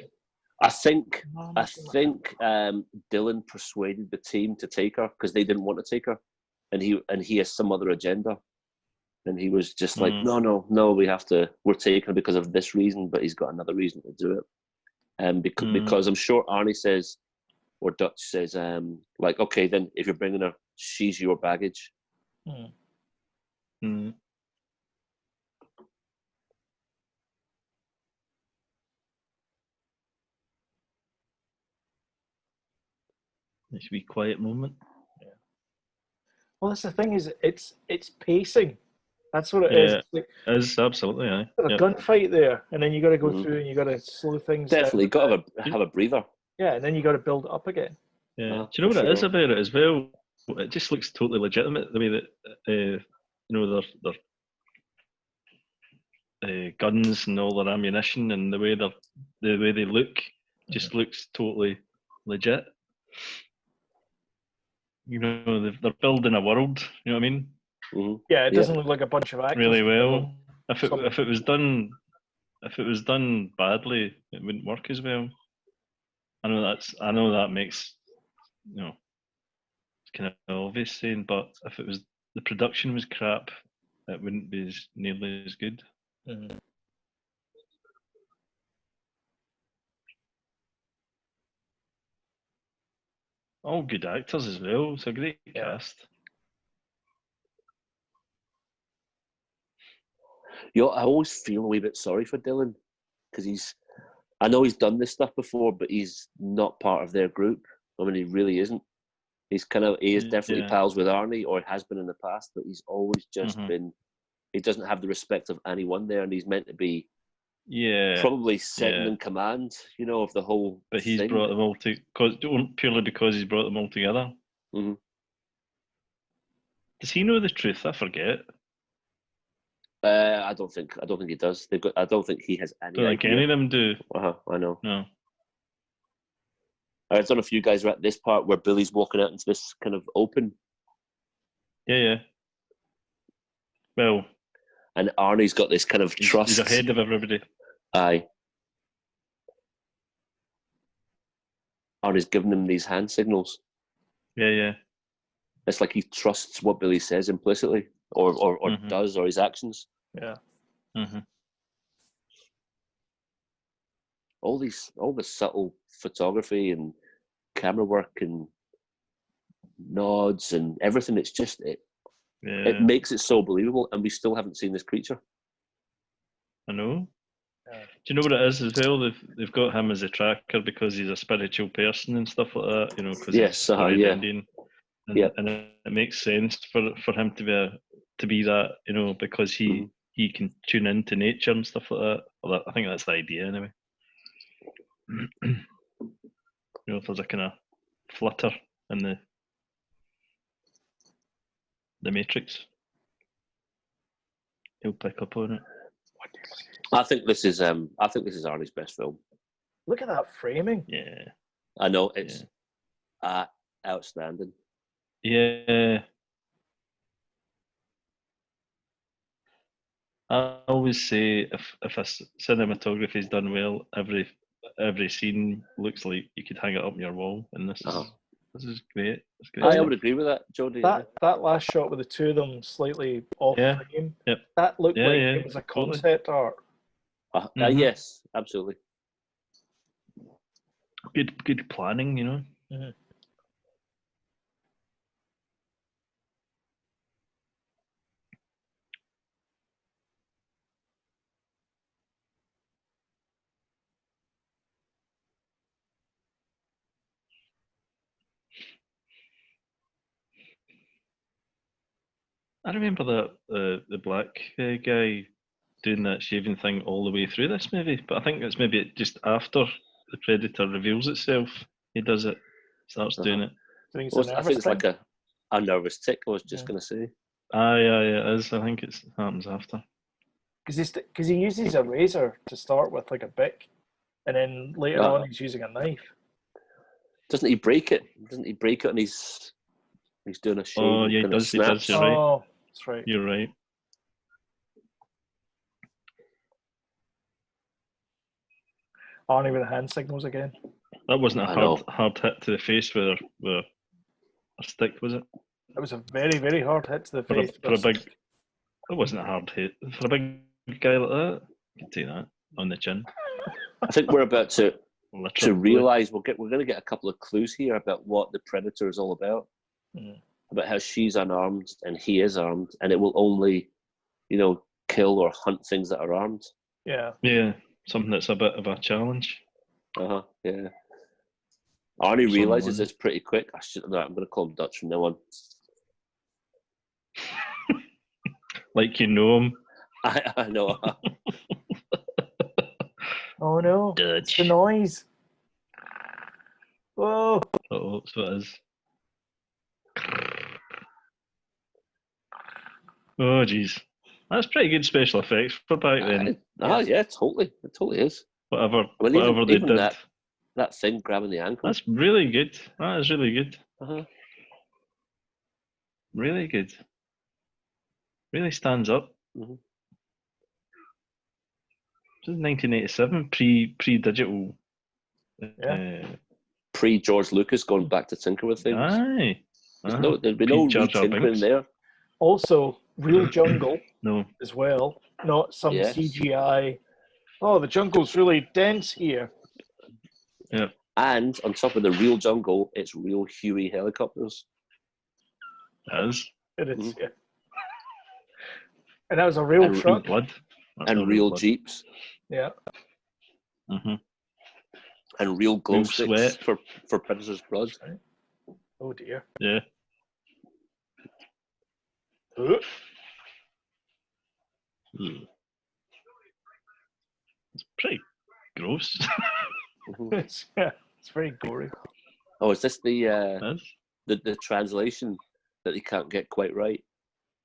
I think Dylan persuaded the team to take her because they didn't want to take her, and he has some other agenda. And he was just like, no, we're taking her because of this reason, but he's got another reason to do it. And because I'm sure Arnie says, or Dutch says, like, okay, then if you're bringing her, she's your baggage. Mm. It should be a quiet moment. Yeah. Well, that's the thing is, it's pacing. That's what it is. It is absolutely. A gunfight there, and then you got to go through and you got to slow things down. Definitely got to have a breather. Yeah, and then you got to build it up again. Yeah. Do you know what it is about it as well? It just looks totally legitimate the way that their guns and all their ammunition and the way they look just looks totally legit. You know, they're building a world. You know what I mean? Mm-hmm. Yeah, it doesn't look like a bunch of actors. Really well. If it was done badly, it wouldn't work as well. I know that makes it's kind of obvious saying, but if it was the production was crap, it wouldn't be nearly as good. Mm-hmm. All good actors as well. It's a great cast. I always feel a wee bit sorry for Dylan because I know he's done this stuff before, but he's not part of their group. I mean, he really isn't. He is definitely pals with Arnie, or has been in the past, but he's always just been. He doesn't have the respect of anyone there, and he's meant to be. Yeah. Probably second in command, of the whole. But he's thing. Brought them all purely because he's brought them all together. Mm-hmm. Does he know the truth? I forget. I don't think he does. I don't think he has any. I don't think any of them do. I know. No. I don't know if you guys are at this part where Billy's walking out into this kind of open. Yeah. Well. And Arnie's got this kind of trust. He's ahead of everybody. Aye. Arnie's giving him these hand signals. Yeah. It's like he trusts what Billy says implicitly, or does, or his actions. Yeah. Mm-hmm. All the subtle photography and camera work and nods and everything. It's just it makes it so believable, and we still haven't seen this creature. I know. Do you know what it is as well? They've got him as a tracker because he's a spiritual person and stuff like that. You know, because he's Indian, and it makes sense for him to be that. You know, because he can tune into nature and stuff like that. Well, I think that's the idea anyway. You know, if there's a kind of flutter in the matrix, he'll pick up on it. I think this is Arnie's best film. Look at that framing. Yeah, I know it's outstanding. Yeah, I always say if a cinematography is done well, every scene looks like you could hang it up on your wall, and this is great. It's great. I would agree with that, Jody. That last shot with the two of them slightly off frame, that looked like it was a concept art. Yes, absolutely. Good planning, you know. Mm-hmm. I remember that the black guy doing that shaving thing all the way through this movie, but I think it's maybe just after the Predator reveals itself, he does it, starts doing it. I think it's like a nervous tick. I was just going to say. Yeah, it is. I think it happens after. Because he uses a razor to start with, like a bic, and then later on he's using a knife. Doesn't he break it? Doesn't he break it? And he's doing a shave. Oh yeah, he does. You're right. Oh, that's right. You're right. Arnie with the hand signals again. That wasn't a hard hit to the face with a stick, was it? It was a very, very hard hit to the face. It wasn't a hard hit for a big guy like that. You can take that on the chin. I think we're about to realise we're going to get a couple of clues here about what the Predator is all about. About how she's unarmed and he is armed, and it will only, kill or hunt things that are armed. Yeah. Yeah, something that's a bit of a challenge. Yeah. Arnie realises this pretty quick. I'm going to call him Dutch from now on. Like you know him. I know. Oh no! Dutch. It's the noise. Whoa! Oh, that's what it is. Oh jeez, that's pretty good special effects for back then. Yeah, totally. It totally is. Whatever they did. That thing grabbing the ankle. That's really good. That is really good. Really good. Really stands up. Mm-hmm. This is 1987, pre-digital. Pre-George Lucas going back to tinker with things. Aye. There'd be no re-tinkering there. Also, real jungle no. as well. Not some CGI. Oh, the jungle's really dense here. Yeah. And on top of the real jungle, it's real Huey helicopters. It is. It is, yeah. And that was a real truck. And real Jeeps. Yeah. Mm-hmm. And real glow sticks sweat. for Predator's blood. Right. Oh dear. Yeah. It's pretty gross. It's very gory. Oh, is this the translation that they can't get quite right?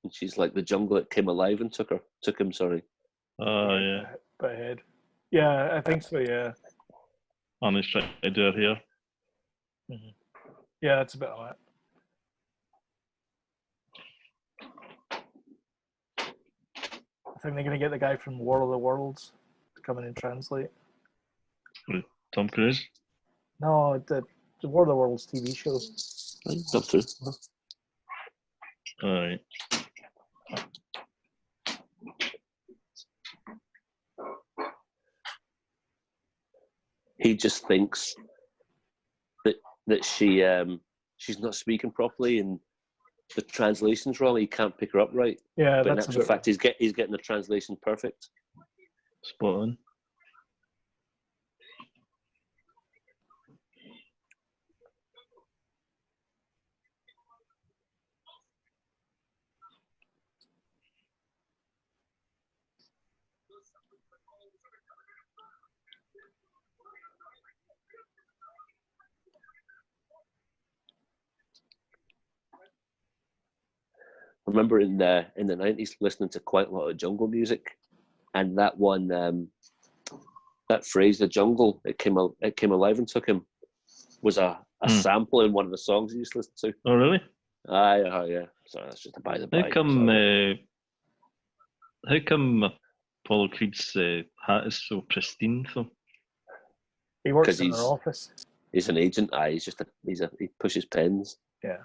And she's like, the jungle that came alive and took him. Sorry. Oh yeah. By head. Yeah, I think so. Yeah. Arnie's trying to do it here. Mm-hmm. Yeah, it's a bit of that. I think they're going to get the guy from War of the Worlds to come in and translate. Tom Cruise? No, the War of the Worlds TV show. That's true. All right. he just thinks that she's not speaking properly and the translation's wrong. He can't pick her up right. Yeah, but in that's actual fact, he's getting the translation perfect. Spot on. I remember in the 90s listening to quite a lot of jungle music, and that one, that phrase, the jungle, it came alive and took him, was a sample in one of the songs he used to listen to. Oh, really? Oh yeah. Sorry, that's just a by the by. How come Apollo Creed's hat is so pristine, though? He works in an office. He's an agent. He pushes pens. Yeah.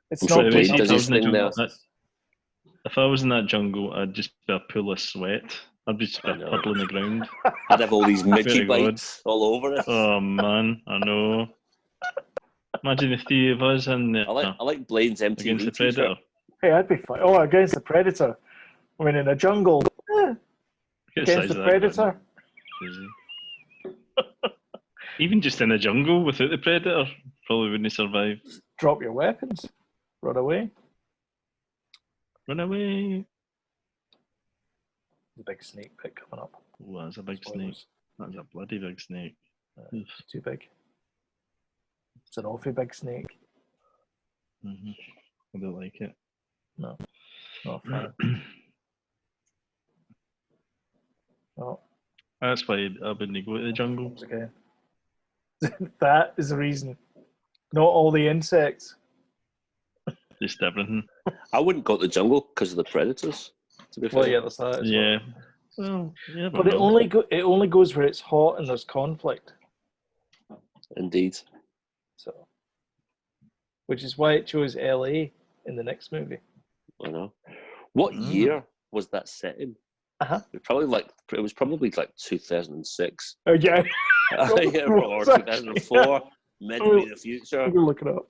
It's not does his thing now. If I was in that jungle, I'd just be a pool of sweat. I'd just be a puddle in the ground. I'd have all these Mickey bites all over us. Oh man, I know. Imagine the three of us and I like Blaine's MTV against the Predator. Hey, I'd be fine. Oh, against the Predator. I mean, in a jungle. Against the Predator. Even just in a jungle without the Predator, probably wouldn't survive. Just drop your weapons. Run away. Run away. The big snake pit coming up. Oh, that's a big snake. That's a bloody big snake. Too big. It's an awfully big snake. Mm-hmm. I don't like it. No. Not fair. No. That's why I wouldn't go to the jungle. Okay. That is the reason. Not all the insects. Just everything. I wouldn't go to the jungle because of the predators. To be fair. Well, yeah, that's that. Yeah. Well, yeah, but it only goes where it's hot and there's conflict. Indeed. So, which is why it chose LA in the next movie. I know. What year was that set in? It was probably like 2006. Oh yeah. Yeah, or 2004. Meant to be the future. We'll look it up.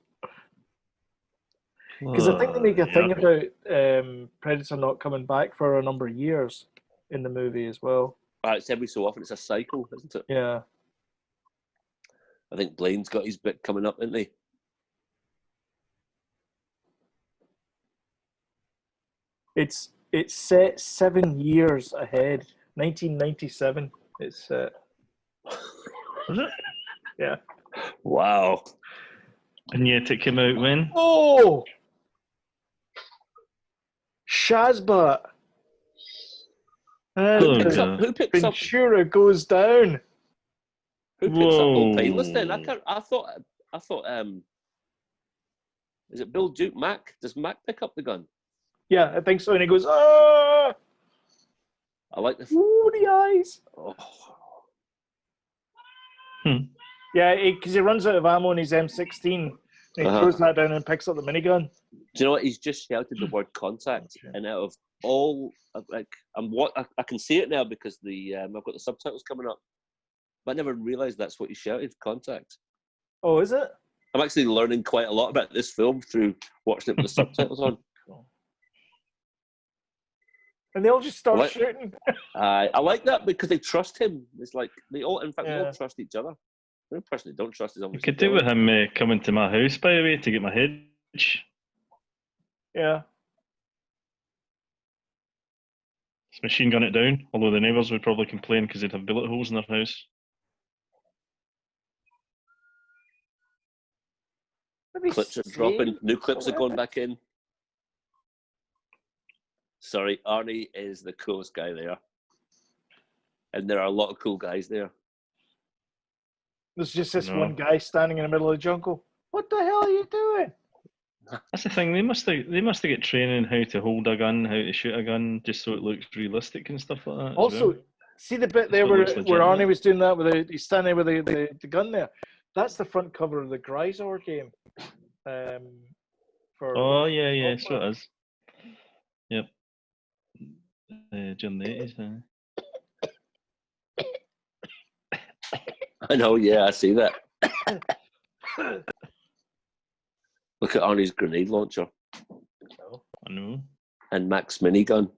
Because I think they make a thing about Predator not coming back for a number of years in the movie as well. It's every so often. It's a cycle, isn't it? Yeah. I think Blaine's got his bit coming up, isn't he? It's set 7 years ahead. 1997. It's set. Was it? Yeah. Wow. And yet it came out when? Oh! Shazbot. Who picks up? Ventura goes down. Who picks up Old Painless then? I thought. Is it Bill Duke Mac? Does Mac pick up the gun? Yeah, I think so. And he goes, ah! I like the. Ooh, the eyes. Oh. Yeah, because he runs out of ammo in his M16. And he throws that down and picks up the minigun. Do you know what? He's just shouted the word contact, and out of all, I can see it now because I've got the subtitles coming up. But I never realised that's what he shouted, contact. Oh, is it? I'm actually learning quite a lot about this film through watching it with the subtitles on. And they all just start shooting. I like that because they trust him. It's like they all trust each other. The only person they don't trust is obviously. You could do with him coming to my house, by the way, to get my hedge. Yeah. Let's machine gun it down, although the neighbours would probably complain because they'd have bullet holes in their house. Clips are dropping. New clips are going back in. Sorry, Arnie is the coolest guy there. And there are a lot of cool guys there. There's just this one guy standing in the middle of the jungle. What the hell are you doing? That's the thing. They must have got training how to hold a gun, how to shoot a gun, just so it looks realistic and stuff like that. Also, see the bit there where Arnie was doing that, he's standing with the gun there. That's the front cover of the Grisor game. Yeah, so it is. Yep. During the 80s. I know, yeah, I see that. Look at Arnie's grenade launcher. I know. And Mac's minigun.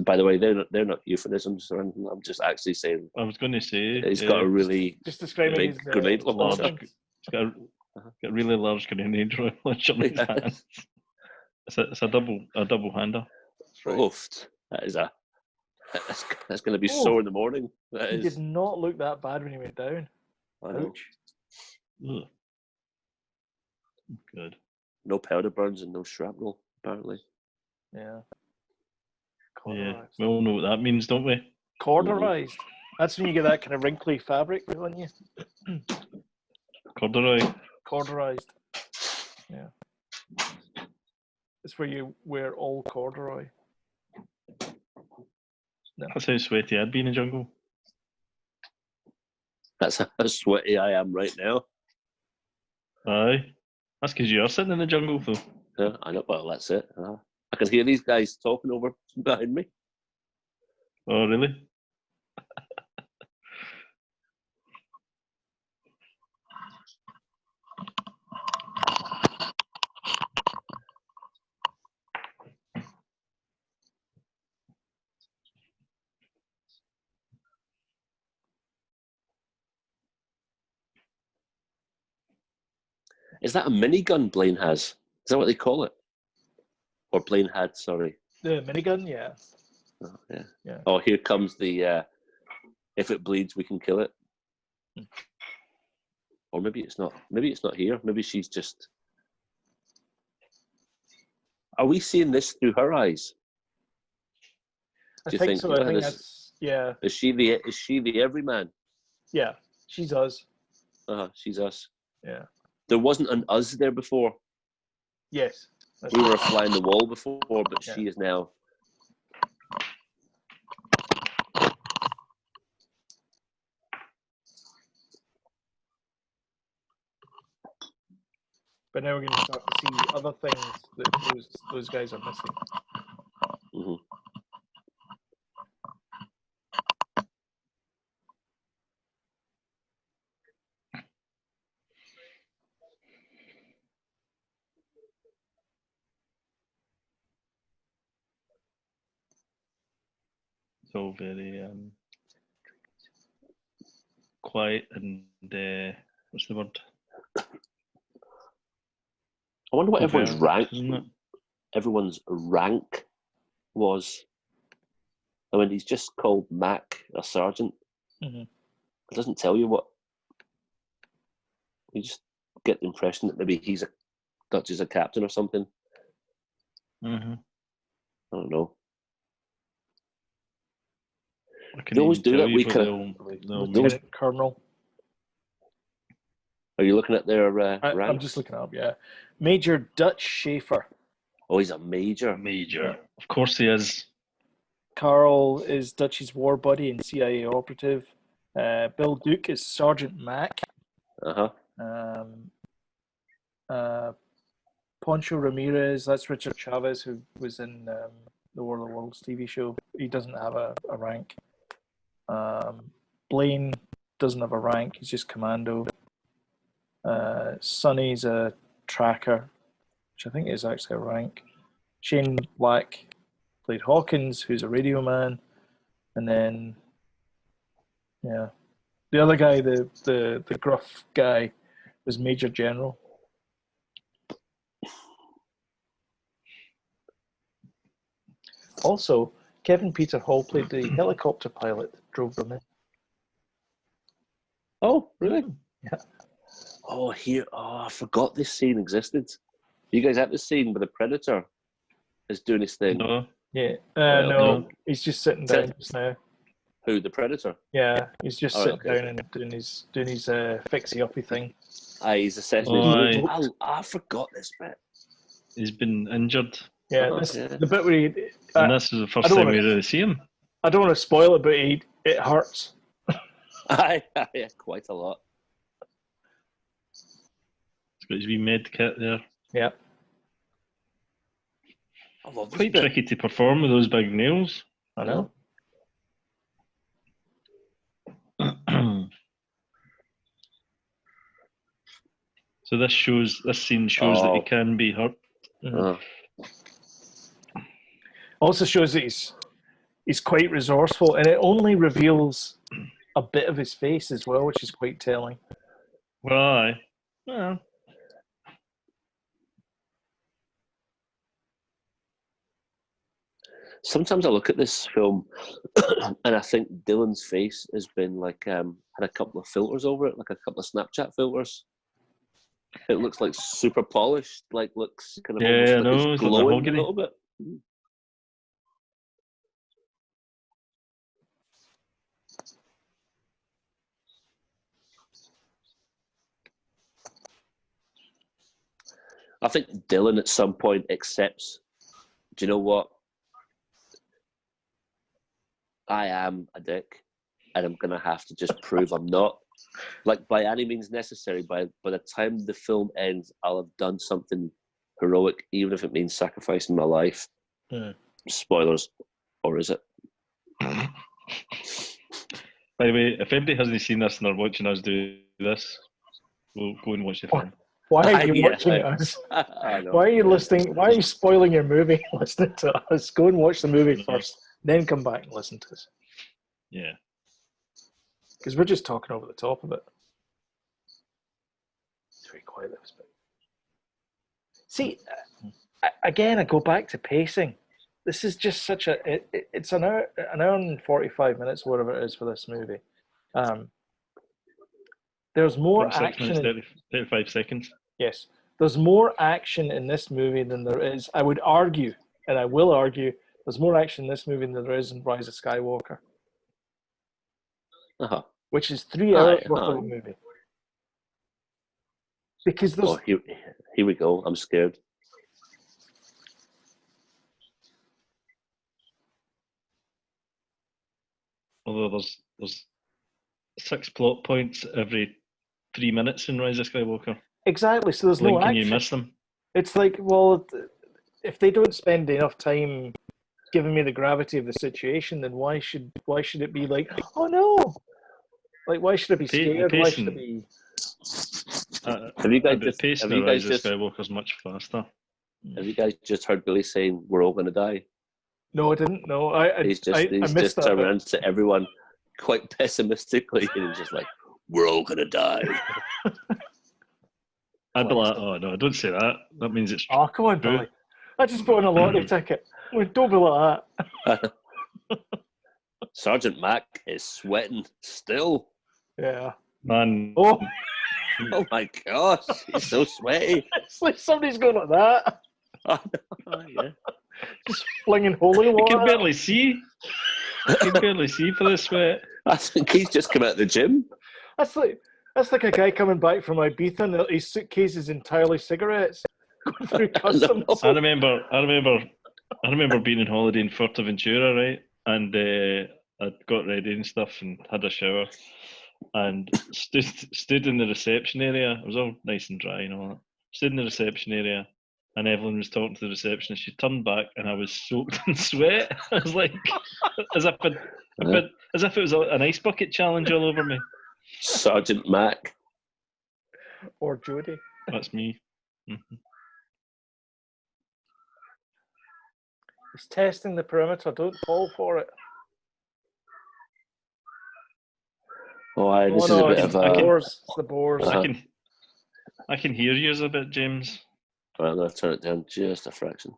By the way, they're not euphemisms or anything. I'm just actually saying. I was going to say He's got a really just describing big his grenade launcher. It's got a really large grenade launcher in his hand. It's a double hander. Right. Oof. That's going to be sore in the morning. He did not look that bad when he went down. I know. Ouch. Ugh. Good. No powder burns and no shrapnel, apparently. Yeah. Yeah, we all know what that means, don't we? Corduroyed. That's when you get that kind of wrinkly fabric on you. Corduroy. Corduroyed. Yeah. It's where you wear all corduroy. No. That's how sweaty I'd be in the jungle. That's how sweaty I am right now. Aye. That's because you're sitting in the jungle, though. Yeah, I know. Well, that's it. I can hear these guys talking over behind me. Oh, really? Is that a minigun Blaine has? Is that what they call it? Or Blaine had, sorry. The minigun, yeah. Oh, yeah. Yeah. Oh, here comes the if it bleeds, we can kill it. Or maybe it's not. Maybe it's not here. Maybe she's just. Are we seeing this through her eyes? I think so. I think that's, yeah. Is she the everyman? Yeah, she's us. She's us. Yeah. There wasn't an us there before. Yes. We were a fly in the wall before, but yeah. she is now. But now we're going to start to see other things that those guys are missing. Mm-hmm. It's all very quiet and what's the word? I wonder what Overt, everyone's rank was. I mean, he's just called Mac, a sergeant. Mm-hmm. It doesn't tell you what. You just get the impression that maybe he's Dutch is a captain or something. Mm-hmm. I don't know. They always do that. We can. Lieutenant Colonel. Are you looking at their ranks? I'm just looking up. Yeah, Major Dutch Schaefer. Oh, he's a major. Major. Of course he is. Carl is Dutch's war buddy and CIA operative. Bill Duke is Sergeant Mac. Poncho Ramirez, that's Richard Chavez, who was in the War of the Worlds TV show. He doesn't have a rank. Blaine doesn't have a rank. He's just commando. Sonny's a tracker, which I think is actually a rank. Shane Black played Hawkins, who's a radio man. And then, yeah, the other guy, the gruff guy, was Major General. Also, Kevin Peter Hall played the helicopter pilot that drove them in. Oh, really? Yeah. Oh, I forgot this scene existed. You guys have this scene where the Predator is doing his thing? No. Yeah. No, he's just sitting down just now. Who, the Predator? Yeah, he's just sitting down and doing his fixie-uppy thing. He's assessing I forgot this bit. He's been injured. Yeah, the bit where and this is the first time we really see him. I don't want to spoil it, but it hurts. Yeah, quite a lot. He's got his wee med kit there. Yeah. I love this Quite bit. tricky to perform with those big nails. I know. So this scene shows that he can be hurt. Also shows that he's quite resourceful, and it only reveals a bit of his face as well, which is quite telling. Right. Well. Sometimes I look at this film and I think Dylan's face has been like had a couple of filters over it, like a couple of Snapchat filters. It looks like super polished, like looks kind of almost like it's glowing a little bit. I think Dylan at some point accepts, do you know what? I am a dick, and I'm going to have to just prove I'm not. Like, by any means necessary, by the time the film ends, I'll have done something heroic, even if it means sacrificing my life. Spoilers, or is it? By the way, if anybody hasn't seen this and they're watching us do this, we'll go and watch the film. Why are you watching us? Why are you listening? Why are you spoiling your movie listening to us? Go and watch the movie first, then come back and listen to us. Yeah. Because we're just talking over the top of it. It's very quiet, this bit. See, again, I go back to pacing. This is just such a... it's an hour and 45 minutes, or whatever it is for this movie. There's more action... 35 seconds. Yes. There's more action in this movie than there is... I would argue, and I will argue, there's more action in this movie than there is in Rise of Skywalker. Which is 3 hours worth of a movie. Because there's... Oh, here we go. I'm scared. Although there's 6 plot points every 3 minutes in Rise of Skywalker. Exactly, so there's no action. Can you miss them? It's like, well, if they don't spend enough time giving me the gravity of the situation, then why should it be like, oh no? Like, why should I be scared? Why should it be... Have you guys just... Skywalker's much faster. Have you guys just heard Billy saying, we're all going to die? No, I didn't. No, he's just turned around to everyone quite pessimistically, and he's just like, we're all going to die. I'd be like, oh no, don't say that. That means it's true. Oh, come on, Billy. I just bought in a lottery ticket. Don't be like that. Sergeant Mac is sweating still. Yeah. Man. Oh my gosh, he's so sweaty. It's like somebody's going like that. Yeah. Just flinging holy water. You can barely see. You can barely see for the sweat. I think he's just come out of the gym. That's like a guy coming back from Ibiza and his suitcase is entirely cigarettes. Going through customs. I remember being on holiday in Fuerteventura, right? And I got ready and stuff and had a shower and stood in the reception area. It was all nice and dry and all that. Stood in the reception area and Evelyn was talking to the receptionist. She turned back and I was soaked in sweat. I was like, as if it was an ice bucket challenge all over me. Sergeant Mac. Or Jody. That's me. Mm-hmm. He's testing the perimeter. Don't fall for it. This is a bit of a... It's the Boers. I can hear you a bit, James. Right, I'm going to turn it down just a fraction.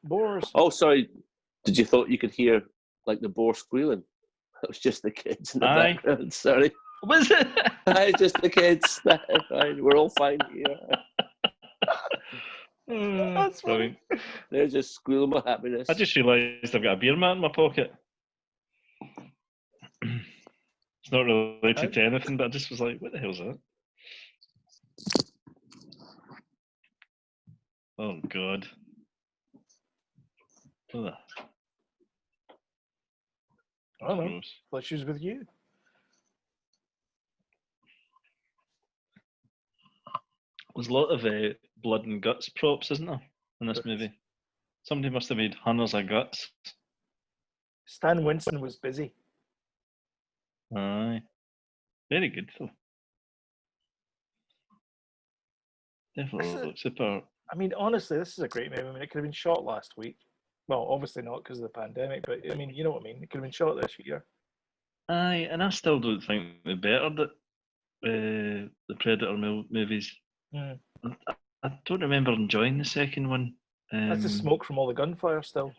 Boers. Oh, sorry. Did you thought you could hear like the boar squealing? It was just the kids in the background. Sorry. Was it? Just the kids. We're all fine here. That's funny. They're just squealing with happiness. I just realised I've got a beer mat in my pocket. It's not related to anything, but I just was like, what the hell is that? Oh, God. Ugh. I don't know. What issues with you? There's a lot of blood and guts props, isn't there, in this movie? Somebody must have made hundreds of guts. Stan Winston was busy. Aye. Very good, though. definitely super. I mean, honestly, this is a great movie. I mean, it could have been shot last week. Well, obviously not because of the pandemic, but I mean, you know what I mean. It could have been shot this year. Aye, and I still don't think they're better that the Predator movies. Mm. I don't remember enjoying the second one. That's the smoke from all the gunfire still.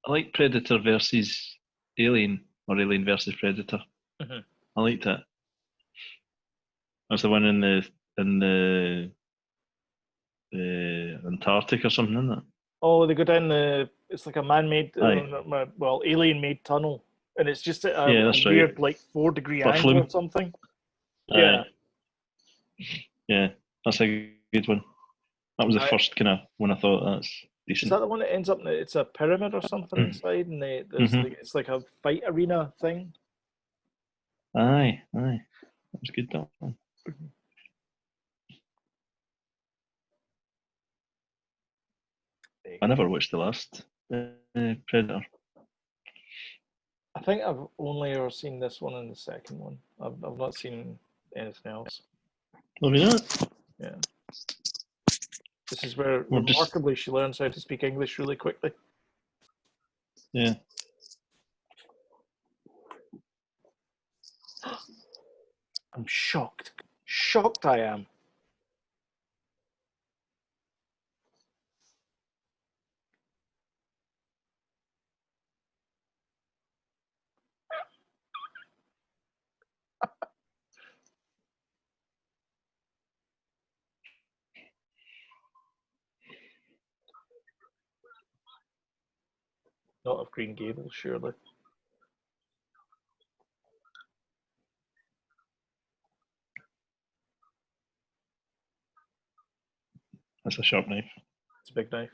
I like Predator versus Alien, or Alien versus Predator. Mm-hmm. I liked it. That's the one in the Antarctic or something, isn't it? Oh, they go down it's like a man-made, Aye. alien-made tunnel, and it's just a Yeah, that's weird, right. like 4-degree For angle flume. or something. Aye. Yeah, that's a good one. That was the first kind of one I thought that's decent. Is that the one that ends up in it's a pyramid or something inside, and it's like a fight arena thing? Aye. That was good, that one. I never watched the last Predator. I think I've only ever seen this one and the second one. I've not seen anything else. Have you not? Yeah. This is where remarkably she learns how to speak English really quickly. Yeah. I'm shocked. Shocked I am. Not of Green Gables, surely. That's a sharp knife. It's a big knife.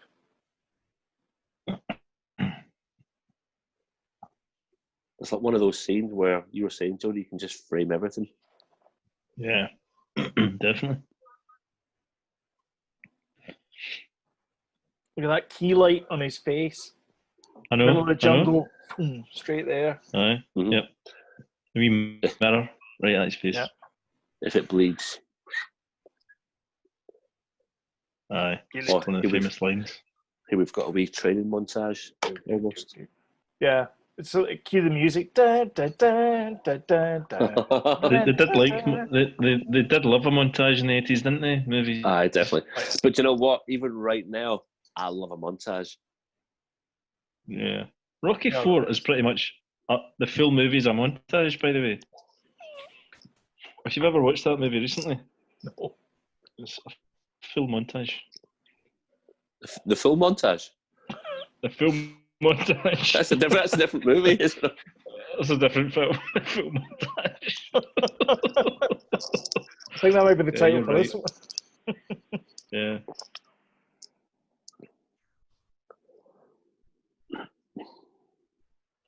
It's like one of those scenes where you were saying, Jody, you can just frame everything. Yeah, definitely. Look at that key light on his face. I know. Middle of the jungle. Boom, straight there. Aye. Mm-hmm. Yep. A wee mirror right at his face. Yeah. If it bleeds. Aye. One of the famous lines. Here we've got a wee training montage almost. Yeah. It's like cue the music. Da, da, da, da, da, da. They did like they did love a montage in the 80s, didn't they? Movies. Aye, definitely. But you know what? Even right now, I love a montage. Yeah. Rocky 4 is pretty much the full movie's a montage, by the way. If you've ever watched that movie recently, no. It's a full montage. The full montage? The full montage. That's a different movie, isn't it? That's a different film. Full montage. I think that might be the title for this one. Yeah.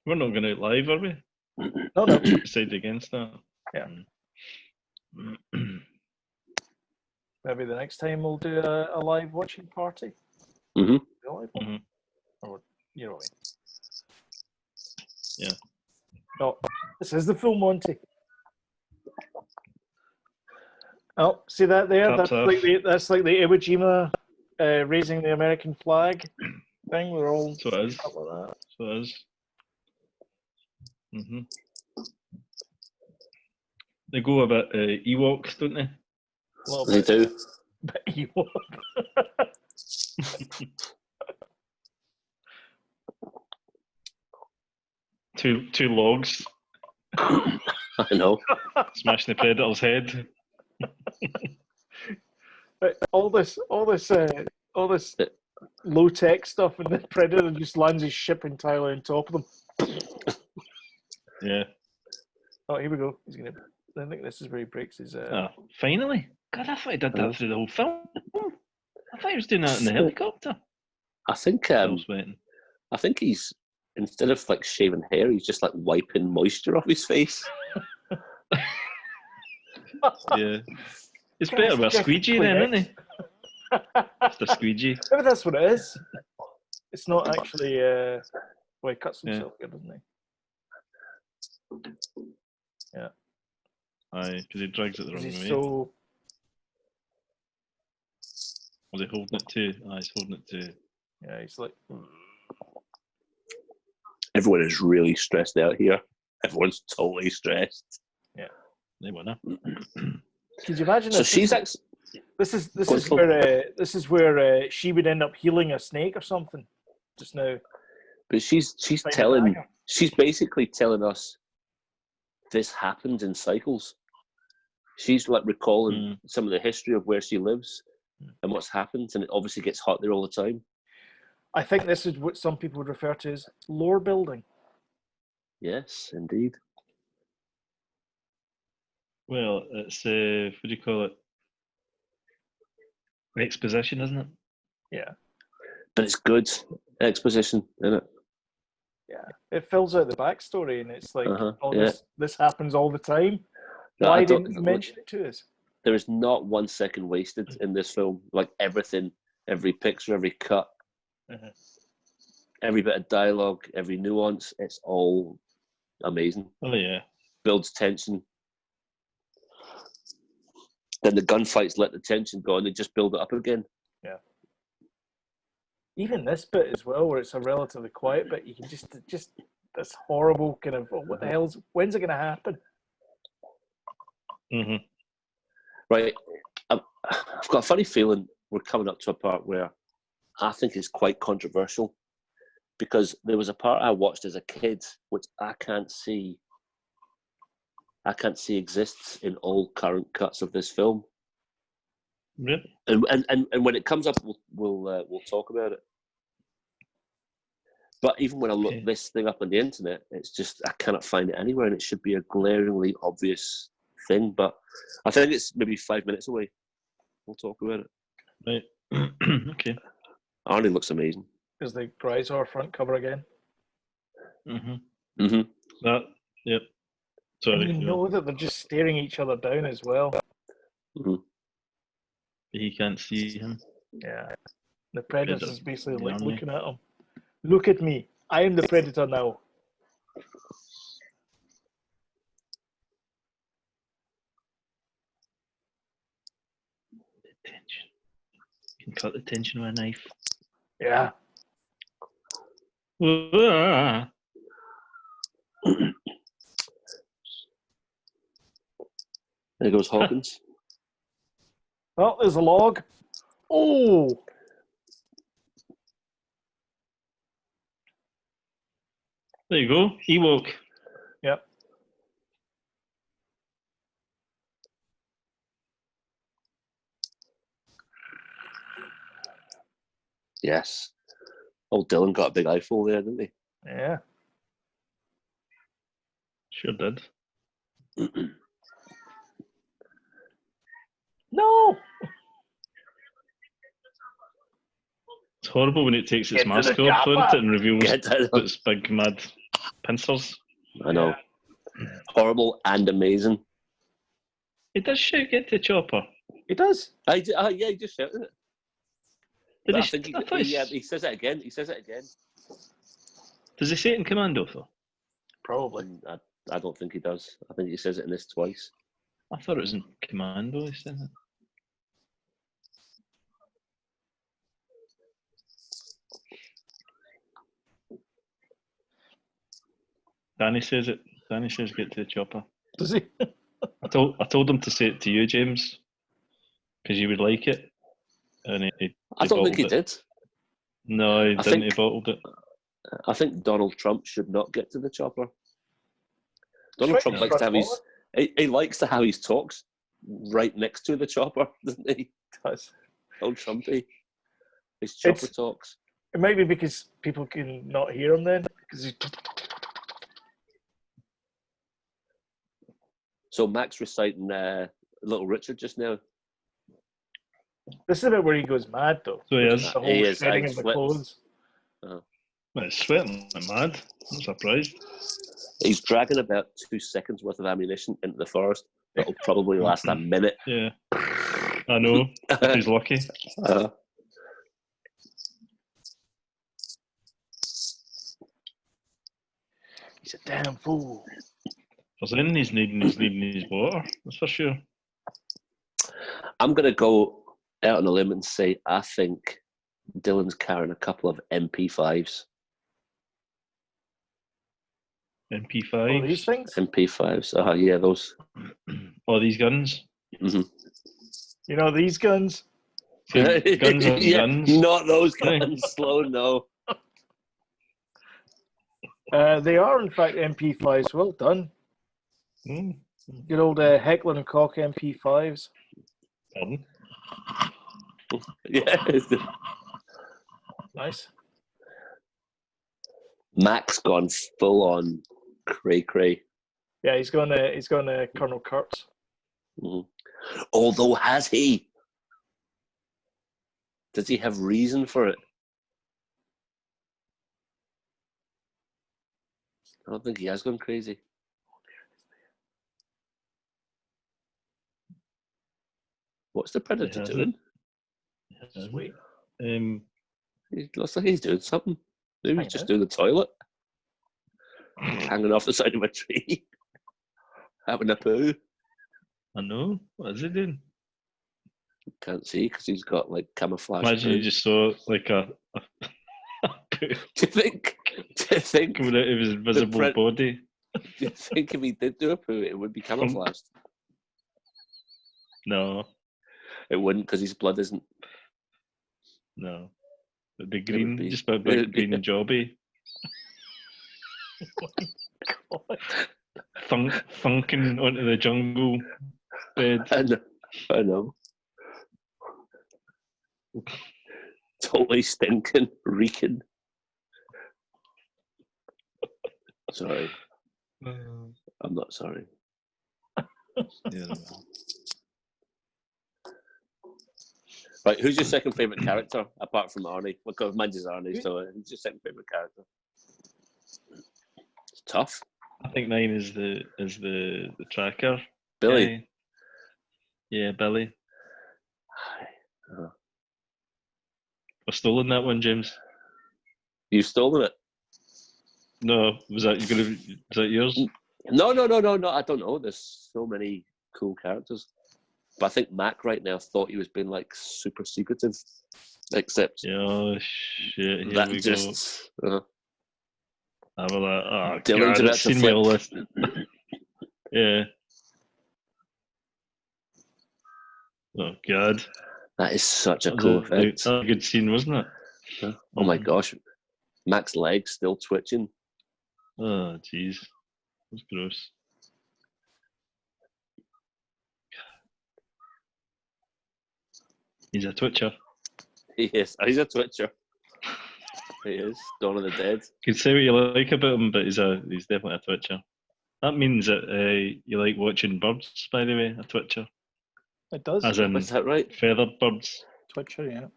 We're not going out live, are we? No. Decided against that. Yeah. Maybe the next time we'll do a live watching party. Mm-hmm. Or, you know what I mean. Yeah. Oh, this is the full Monty. Oh, see that there? That's like the Iwo Jima raising the American flag thing. We're all so it is. Like that. So it is. Mm-hmm. They go a bit Ewoks, don't they? They do. But Ewok. two logs. I know. Smashing the Predator's head. all this low tech stuff, and the Predator just lands his ship entirely on top of them. Yeah. Oh, here we go. He's gonna. I think this is where he breaks his. Finally! God, I thought he did that through the whole film. I thought he was doing that in the helicopter. I think he's, instead of like shaving hair, he's just like wiping moisture off his face. Yeah. It's better with a squeegee then, isn't he? It's the squeegee. Maybe that's what it is. It's not actually. Well, he cuts himself here, doesn't he? Yeah. Aye, because he drags it the wrong way. So Was he holding it too? He's holding it too. Yeah, he's like... Everyone is really stressed out here. Everyone's totally stressed. Yeah. They wanna. Could you imagine So this? she's actually... This is where she would end up healing a snake or something. Just now. But she's basically telling us this happens in cycles. She's like recalling some of the history of where she lives and what's happened, and it obviously gets hot there all the time. I think this is what some people would refer to as lore building. Yes, indeed. Well, it's what do you call it? Exposition, isn't it? Yeah. But it's good exposition, isn't it? Yeah. It fills out the backstory, and it's like, yeah. this happens all the time. No, Why didn't you mention it to us? There is not 1 second wasted in this film. Like everything, every picture, every cut, every bit of dialogue, every nuance, it's all amazing. Oh yeah. Builds tension. Then the gunfights let the tension go and they just build it up again. Yeah. Even this bit as well, where it's a relatively quiet bit, you can just this horrible kind of, what the hell's, when's it going to happen? Right. I've got a funny feeling we're coming up to a part where I think it's quite controversial, because there was a part I watched as a kid which I can't see exists in all current cuts of this film. Really? And when it comes up, we'll talk about it. But even when I look this thing up on the internet, it's just I cannot find it anywhere, and it should be a glaringly obvious thing. But I think it's maybe 5 minutes away. We'll talk about it. Right. Okay. Arnie looks amazing. Is the Grisor front cover again? That. Yep. Sorry. And you know that they're just staring each other down as well. He can't see him. Yeah. The Predator is basically like looking at him. Look at me. I am the Predator now. The tension. You can cut the tension with a knife. Yeah. There goes Hawkins. Well, there's a log. Oh! There you go. Ewok. Yep. Yes. Old Dylan got a big eyeful there, didn't he? Yeah. Sure did. No! It's horrible when it takes its Get to mask the off, chopper. doesn't it, and reveals its big mad pincers. I know. Yeah. Horrible and amazing. He does shout, "Get the chopper." He does. Yeah, he just shouted it. Did I think he says it again. He says it again. Does he say it in Commando, though? Probably. I don't think he does. I think he says it in this twice. I thought it was in Commando he said it. Danny says it. Danny says get to the chopper. Does he? I told him to say it to you, James, because you would like it. And I don't think he did. No, he didn't. He bottled it. I think Donald Trump should not get to the chopper. Donald Trump likes to have he likes to have his talks right next to the chopper, doesn't he? Does. Old Trumpy. His chopper talks. It might be because people can not hear him then. Because he's... So Max reciting Little Richard just now. This is a bit where he goes mad, though. So he is. The whole shredding of the clothes. Well, he's sweating like mad. I'm surprised. He's dragging about 2 seconds worth of ammunition into the forest. That'll probably last a minute. Yeah. I know. He's lucky. He's a damn fool. For then he's needing his water. That's for sure. I'm gonna go out on a limb and say I think Dylan's carrying a couple of MP5s. MP5s? Oh, these things? MP5s. Yeah, those. Oh, these guns? Mm-hmm. You know, these guns? Guns on guns? Not those guns, Slow, no. They are, in fact, MP5s. Well done. Good old Heckler & Koch MP5s. Pardon? Yeah. Nice. Mac's gone full on cray. Yeah, he's going to Colonel Kurtz. Mm-hmm. Although, has he? Does he have reason for it? I don't think he has gone crazy. What's the Predator doing? Sweet. He looks like he's doing something. Maybe he's just doing the toilet. Hanging off the side of a tree. Having a poo. I know. What is he doing? Can't see because he's got like camouflage. Imagine you just saw like a poo. Do you think coming out of his visible body? Do you think if he did do a poo, it would be camouflaged? No. It wouldn't because his blood isn't. No. It'd be green, just about like green and jobby. Oh my God. Thunking onto the jungle bed. I know. Totally stinking, reeking. Sorry. I'm not sorry. Yeah. Right, who's your second favourite character apart from Arnie? Well, mine's is Arnie, so who's your second favourite character? It's tough. I think mine is the tracker. Billy. Guy. Yeah, Billy. I've stolen that one, James. You've stolen it? No, was that yours? No. I don't know. There's so many cool characters. But I think Mac right now thought he was being like super secretive. Except oh shit, here that we just go. I'm like, oh Dylan's God, about it's to seen me all this. Yeah. Oh God. That is such a cool effect. That was a good scene, wasn't it? Oh my gosh. Mac's legs still twitching. Oh jeez. That's gross. He's a twitcher. He is. He's a twitcher. He is. Dawn of the Dead. You can say what you like about him, but he's definitely a twitcher. That means that you like watching birds, by the way, a twitcher. It does. Is that right? Feathered birds. Twitcher, yeah.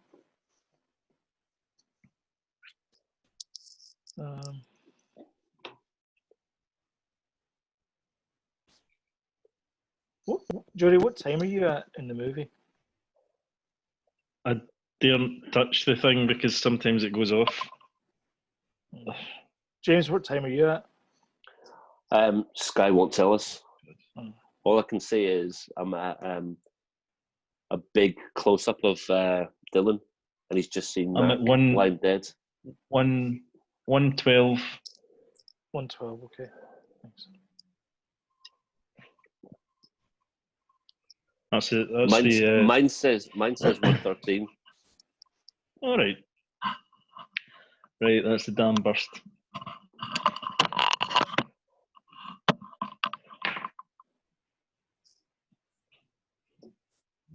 Jody, what time are you at in the movie? I daren't touch the thing because sometimes it goes off. James, what time are you at? Sky won't tell us. All I can say is I'm at a big close-up of Dylan, and he's just seen I'm at lying dead. 1:12. 1:12, okay. Thanks. That's it. Mine says 1:13. All right. Right, that's the dam burst.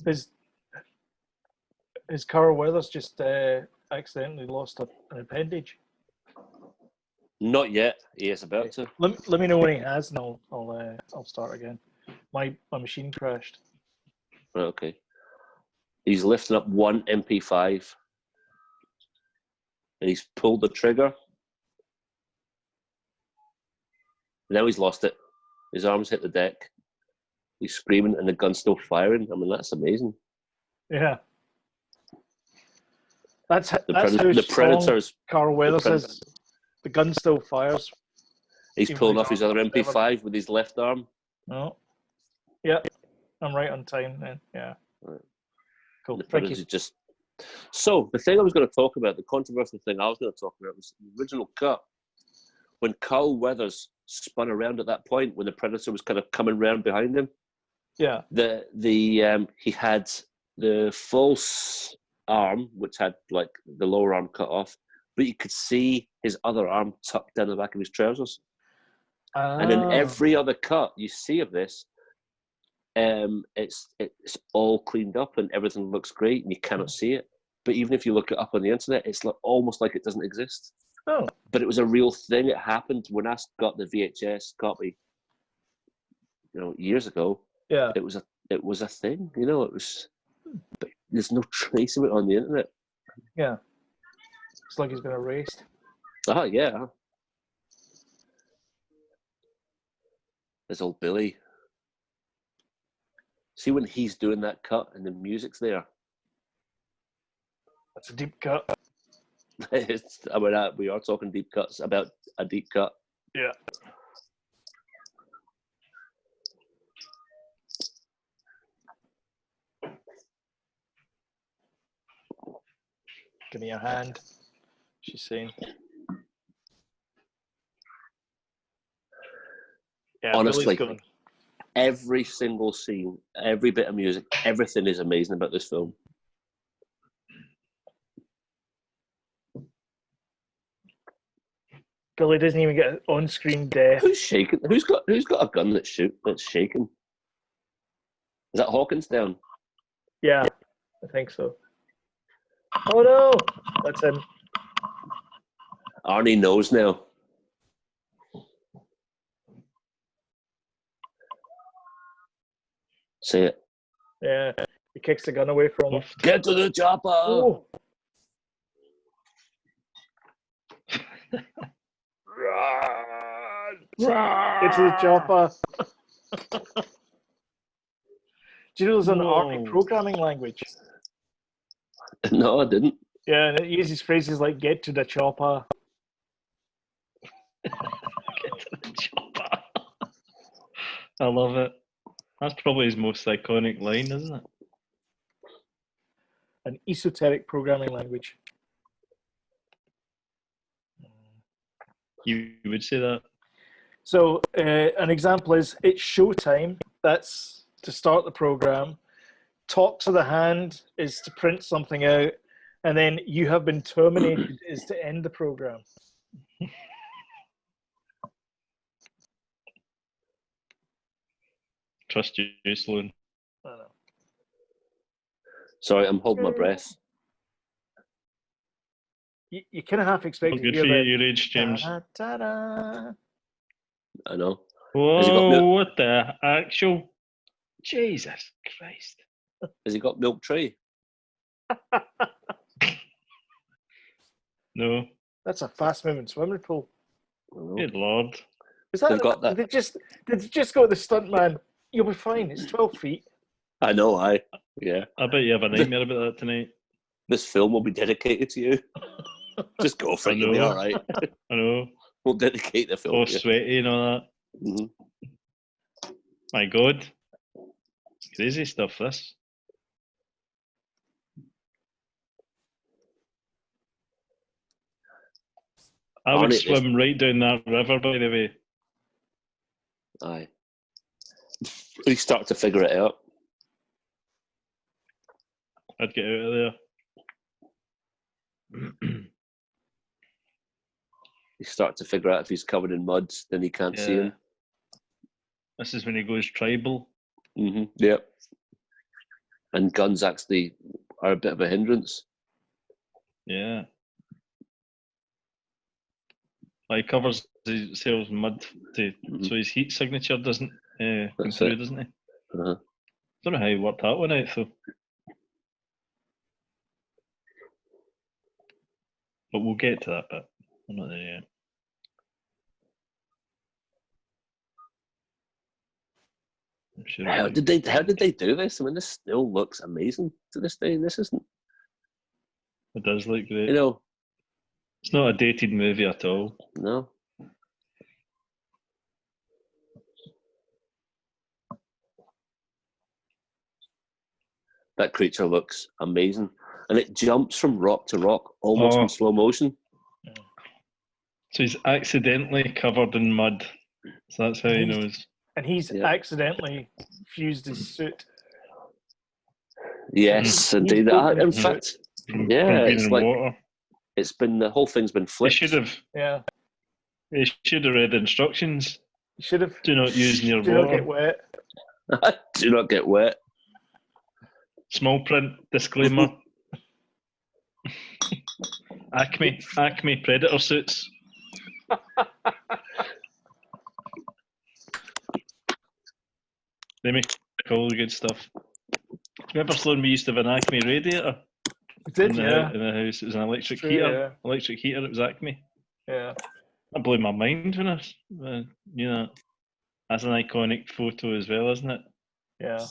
Has Carl Weathers just accidentally lost an appendage? Not yet. He is about to. Let me know when he has, and I'll start again. My machine crashed. Right, okay. He's lifting up one MP5, and he's pulled the trigger. Now he's lost it. His arms hit the deck. He's screaming, and the gun's still firing. I mean, that's amazing. Yeah. That's how the Predators. Carl Weathers is. The gun still fires. He's pulling off his other MP5 with his left arm. No. Yeah. I'm right on time then. Yeah. Right. Cool. The Thank Predator you. just. So the thing I was going to talk about, the controversial thing I was going to talk about, was the original cut when Carl Weathers spun around at that point when the Predator was kind of coming round behind him. Yeah. He had the false arm, which had like the lower arm cut off, but you could see his other arm tucked down the back of his trousers. And in every other cut you see of this, it's all cleaned up and everything looks great and you cannot see it. But even if you look it up on the internet, it's almost like it doesn't exist. Oh. But it was a real thing. It happened when I got the VHS copy, years ago. Yeah. It was a thing. It was. But there's no trace of it on the internet. Yeah. It's like he's been erased. Oh yeah. There's old Billy. See when he's doing that cut and the music's there. That's a deep cut. We are talking deep cuts about a deep cut. Yeah. Give me your hand. She's saying. Yeah, honestly, Billy's gone. Every single scene, every bit of music, everything is amazing about this film. Billy doesn't even get on-screen death. Who's shaking? Who's got a gun that's shaking? Is that Hawkins down? Yeah, I think so. Oh no, that's him. Arnie knows now. Say it. Yeah, he kicks the gun away from him. Get to the chopper! Oh. Get to the chopper. Do you know there's an Arnie programming language? No, I didn't. Yeah, and it uses phrases like "get to the chopper." Get to the chopper. I love it. That's probably his most iconic line, isn't it? An esoteric programming language. You would say that? So an example is, it's showtime. That's to start the program. Talk to the hand is to print something out. And then you have been terminated is to end the program. Trust you, Sloan. I don't know. Sorry, I'm holding my breath. You kind of half expect Not to good hear for the your age, James. ta-da. I know. Whoa, what the actual... Jesus Christ. Has he got milk tray? No. That's a fast-moving swimming pool. Good Lord. Is that, They've got that. Did they just go to the stuntman? You'll be fine. It's 12 feet. I know, yeah. I bet you have a nightmare about that tonight. This film will be dedicated to you. Just go for it, you'll be all right. I know. We'll dedicate the film All to you. sweaty and all that. Mm-hmm. My God. It's crazy stuff, this. I would swim right down that river, by the way. Aye. We start to figure it out. I'd get out of there. You start to figure out if he's covered in mud, then he can't see him. This is when he goes tribal. Mm-hmm. Yep. And guns actually are a bit of a hindrance. Yeah. He covers himself in mud so his heat signature doesn't come through, doesn't he? Uh-huh. Don't know how he worked that one out, though. But we'll get to that bit. I'm not there yet. I'm sure How did they do this? I mean, this still looks amazing to this day, and this isn't. It does look great. You know, it's not a dated movie at all. No. That creature looks amazing. And it jumps from rock to rock, almost in slow motion. So he's accidentally covered in mud. So that's how he knows. And he's accidentally fused his suit. Yes, indeed. In fact, it's like water. It's been the whole thing's been flipped. He should have read the instructions. You should have. Do not use near water. Do not get wet. Do not get wet. Small print disclaimer. Acme Predator suits. They make all the good stuff. Remember, Sloan, we used to have an Acme radiator. In the house. It was an electric heater. Yeah. Electric heater. It was Acme. Yeah. That blew my mind when that's an iconic photo as well, isn't it? Yeah.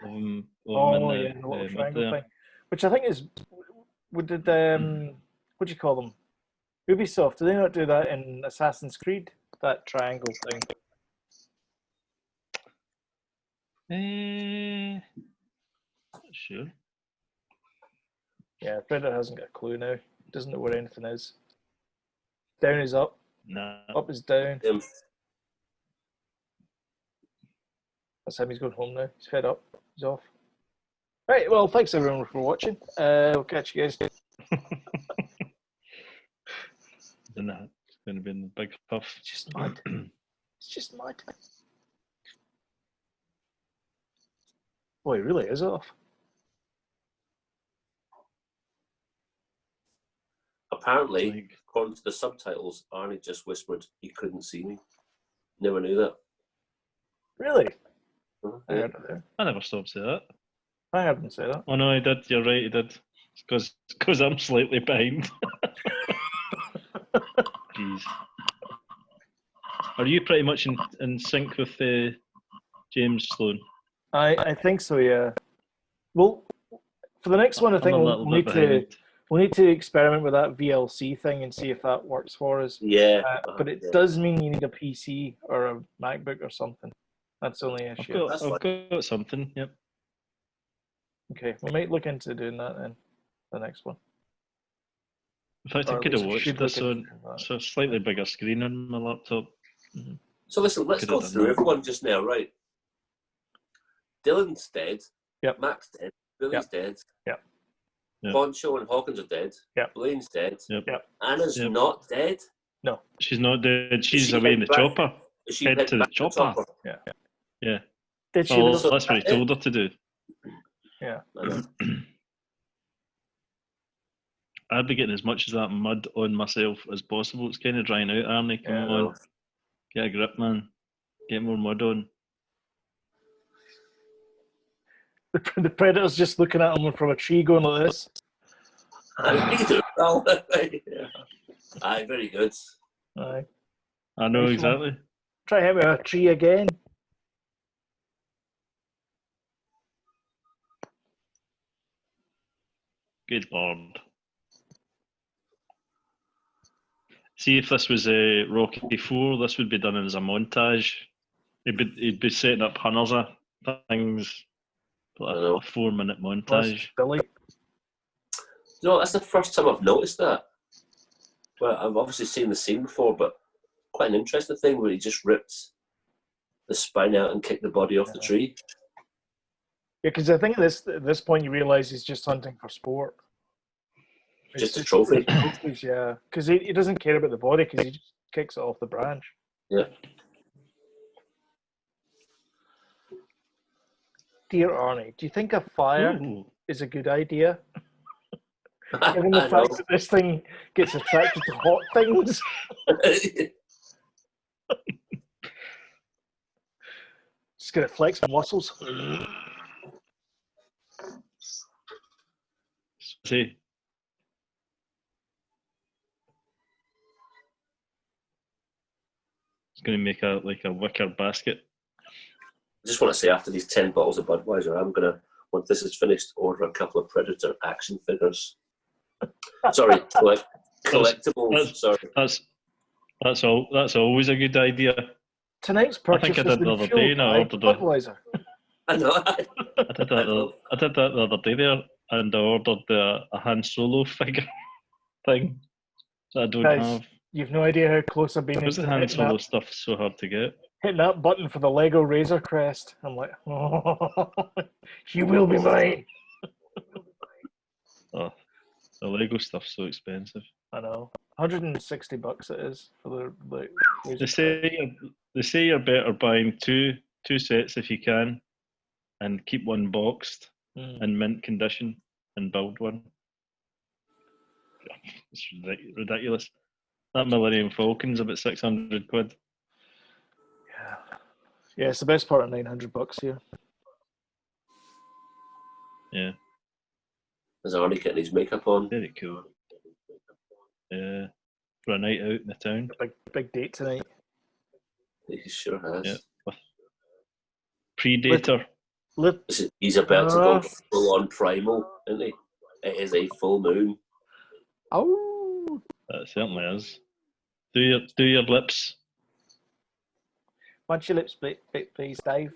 The little triangle thing, which I think is. What do you call them? Ubisoft. Do they not do that in Assassin's Creed? That triangle thing. Not sure. Yeah, Predator hasn't got a clue now. Doesn't know where anything is. Down is up. Nah. Up is down. That's him. He's going home now. He's head up. He's off. Right. Well, thanks everyone for watching. We'll catch you guys. Isn't that? It's going to be in the big puff. It's just mud. It's just mud. Boy, he really is off. Apparently, according to the subtitles, Arnie just whispered he couldn't see me. Never knew that. Really? Yeah. I never stopped saying that. I heard him say that. Oh no, he did. You're right, he did. It's because I'm slightly behind. Jeez. Are you pretty much in sync with James Sloan? I think so, yeah. Well, for the next one, I think we'll need to experiment with that VLC thing and see if that works for us. Yeah. But it does mean you need a PC or a MacBook or something. That's the only issue. I've got something, yep. Okay, we might look into doing that then, the next one. In fact, I could have watched this on a slightly bigger screen on my laptop. Mm-hmm. So listen, let's go through everyone just now, right? Dylan's dead. Yep. Mac's dead. Billy's dead. Yep. Boncho and Hawkins are dead. Yep. Blaine's dead. Yep. Anna's not dead. No. She's not dead. She's away in the chopper. Head to the chopper. Yeah. Did she? That's what he told her to do. Yeah. I'd be getting as much of that mud on myself as possible. It's kind of drying out, Arnie. Come on. Get a grip, man. Get more mud on. The Predator's just looking at him from a tree going like this. Aye, very good. Aye. I know, exactly. Try him with a tree again. Good Lord. See, if this was a Rocky 4, this would be done as a montage. He'd be setting up hundreds of things. Like a 4-minute montage. Billy. No, that's the first time I've noticed that. Well, I've obviously seen the scene before, but quite an interesting thing where he just ripped the spine out and kicked the body off the tree. Yeah, because I think at this point you realise he's just hunting for sport. Just a trophy. Yeah, because he doesn't care about the body because he just kicks it off the branch. Yeah. Dear Arnie, do you think a fire is a good idea? Given the fact that this thing gets attracted to hot things. Just gonna flex muscles. See. It's gonna make a wicker basket. I just want to say, after these 10 bottles of Budweiser, I'm gonna, once this is finished, order a couple of Predator action figures. Sorry, collectibles. Sorry. That's always a good idea. Tonight's purchase I think I did the other day, and I ordered Budweiser. I know. I did that the other day there, and I ordered a Han Solo figure thing that I don't have. You've no idea how close I've been Because the into Han Solo that, stuff so hard to get. hitting that button for the Lego Razor Crest. I'm like, oh, you will be mine. Oh, the Lego stuff's so expensive. I know. $160 it is for the They say you're better buying two sets if you can, and keep one boxed in mint condition and build one. It's ridiculous. That Millennium Falcon's about 600 quid. Yeah, it's the best part of $900 here. Yeah. Is Arnie getting his makeup on? Very cool. Yeah. For a night out in the town. Big date tonight. He sure has. Yeah. With Predator. He's about to go full on primal, isn't he? It is a full moon. Oh, That certainly is. Do your lips. Once your lips, please, Dave.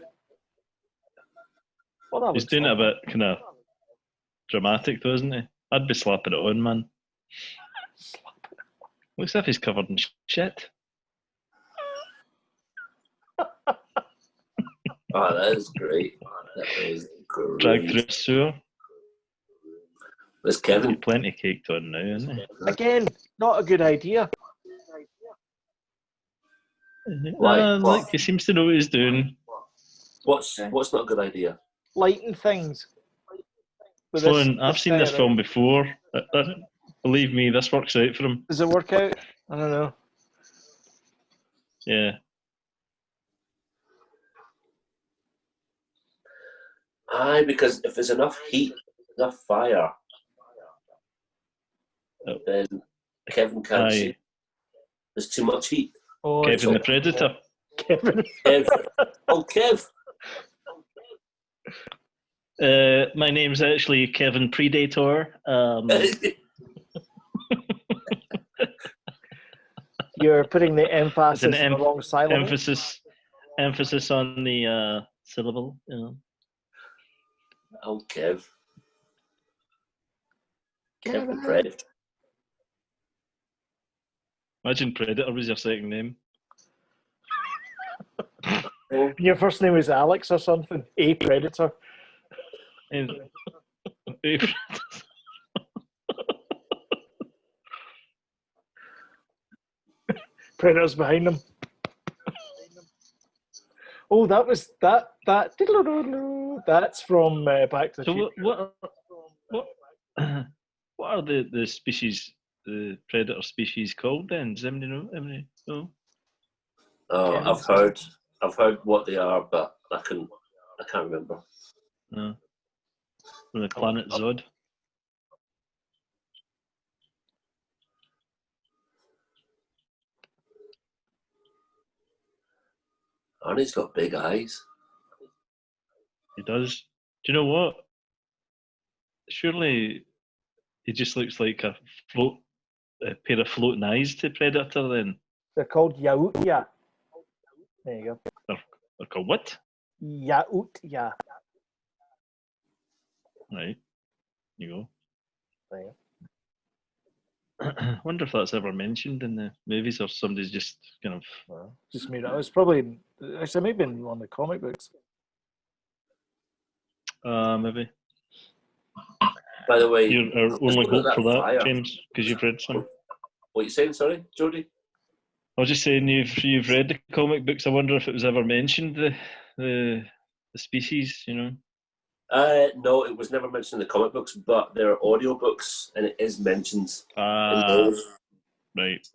Well, He's doing it a bit kind of dramatic, though, isn't he? I'd be slapping it on, man. Looks as if he's covered in shit. Oh, that is great. That is great. Drag through the sewer. There's Kevin. Plenty caked on now, isn't he? Again, not a good idea. Why? Look, he seems to know what he's doing. What's not a good idea? Lighting things. Sloan, I've seen this film before. Believe me, this works out for him. Does it work out? I don't know. Yeah. Aye, because if there's enough heat, enough fire, then Kevin can't see. There's too much heat. Oh, Kevin the Predator. Kevin. Kev. Oh, Kev. My name's actually Kevin Predator. You're putting the emphasis on the wrong syllable. Emphasis on the syllable. You know. Oh, Kev. Kevin Predator. Imagine Predator was your second name. Your first name is Alex or something. A Predator. Predators behind them. Oh, that was that. That's from Back to the Future. What are the species, the predator species called then? Does anybody know? Oh, I've heard what they are, but I can't remember. No. From the planet Zod. Arnie's got big eyes. He does. Do you know what? Surely he just looks like a pair of floating eyes to Predator then. They're called Yautja. There you go. They're called what? Yautja. Right. You go. There you go. I wonder if that's ever mentioned in the movies or somebody's just kind of... Well, just made it. It's probably... Actually, maybe in one of the comic books. Maybe. By the way... You're our only hope for that, fire. James, because you've read some. What are you saying, sorry, Jody? I was just saying you've read the comic books. I wonder if it was ever mentioned, the species, you know? No, it was never mentioned in the comic books, but there are audiobooks and it is mentioned in those. Right.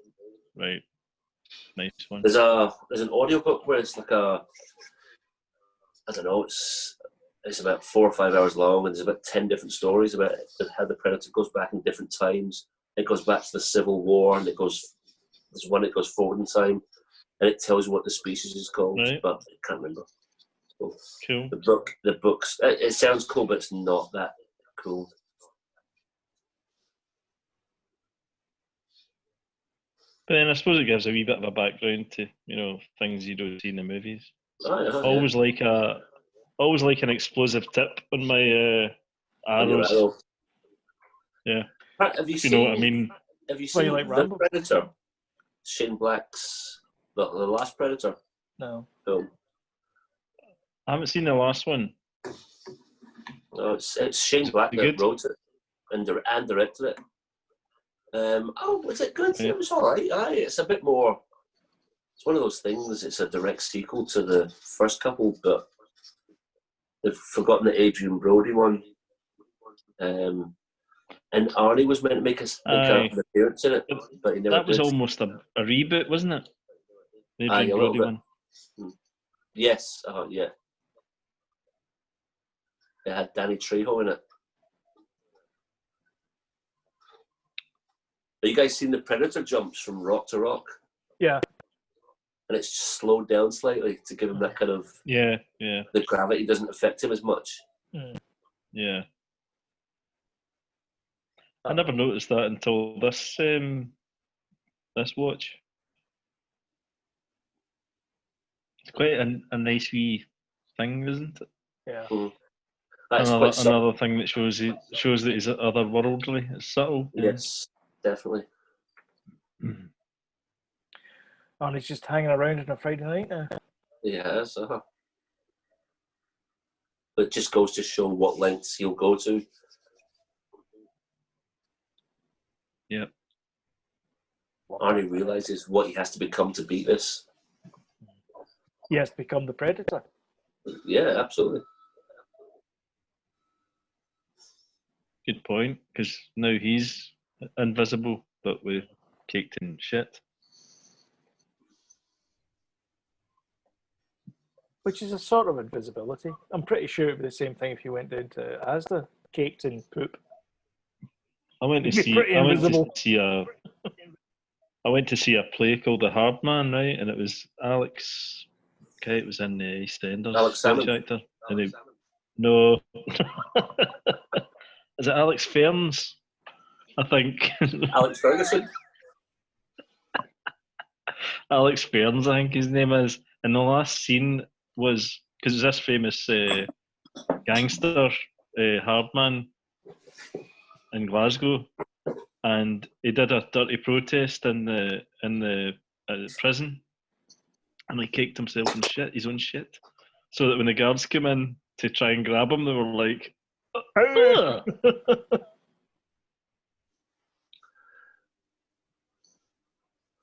Nice one. There's an audiobook where it's like I don't know, it's about 4 or 5 hours long, and there's about 10 different stories about how the Predator goes back in different times. It goes back to the Civil War, and there's one that goes forward in time, and it tells you what the species is called, right. but I can't remember. Cool. The books. It sounds cool, but it's not that cool. But then I suppose it gives a wee bit of a background to, things you don't see in the movies. Oh, yeah, Always like a always like an explosive tip on my arrows. Yeah. Have you seen, know what I mean? Have you seen like The Rambo? Predator? Shane Black's the last Predator. No. Film. I haven't seen the last one. No, it's Shane Black that wrote it and directed it. Was it good? Yeah. It was all right. It's a bit more. It's one of those things. It's a direct sequel to the first couple, but they've forgotten the Adrian Brody one. And Arnie was meant to make an appearance in it, but he never did. That was almost a reboot, wasn't it? The Adrian a Brody little bit. one. Yes, yeah. It had Danny Trejo in it. Have you guys seen the Predator jumps from rock to rock? Yeah. And it's just slowed down slightly to give him that kind of... Yeah. The gravity doesn't affect him as much. Yeah. I never noticed that until this watch. It's quite a nice wee thing, isn't it? Yeah. That's another thing that shows that he's otherworldly. It's subtle. Yes, definitely. And he's just hanging around on a Friday night now. Yes, But it just goes to show what lengths he'll go to. Yeah. Arnie realizes what he has to become to beat this. He has to become the Predator. Yeah, absolutely. Good point, because now he's invisible, but with caked in shit. Which is a sort of invisibility. I'm pretty sure it would be the same thing if you went down to Asda, caked in poop. I went to see a play called The Hard Man, right? And it was Alex. Okay, it was in the EastEnders. Alex Salmon. Actor, and no. Is it Alex Ferns? I think. Alex Ferguson. Alex Ferns, I think his name is. And the last scene was because it's this famous gangster hardman in Glasgow, and he did a dirty protest in the prison, and he kicked himself in his own shit, so that when the guards came in to try and grab him, they were like, "Ugh."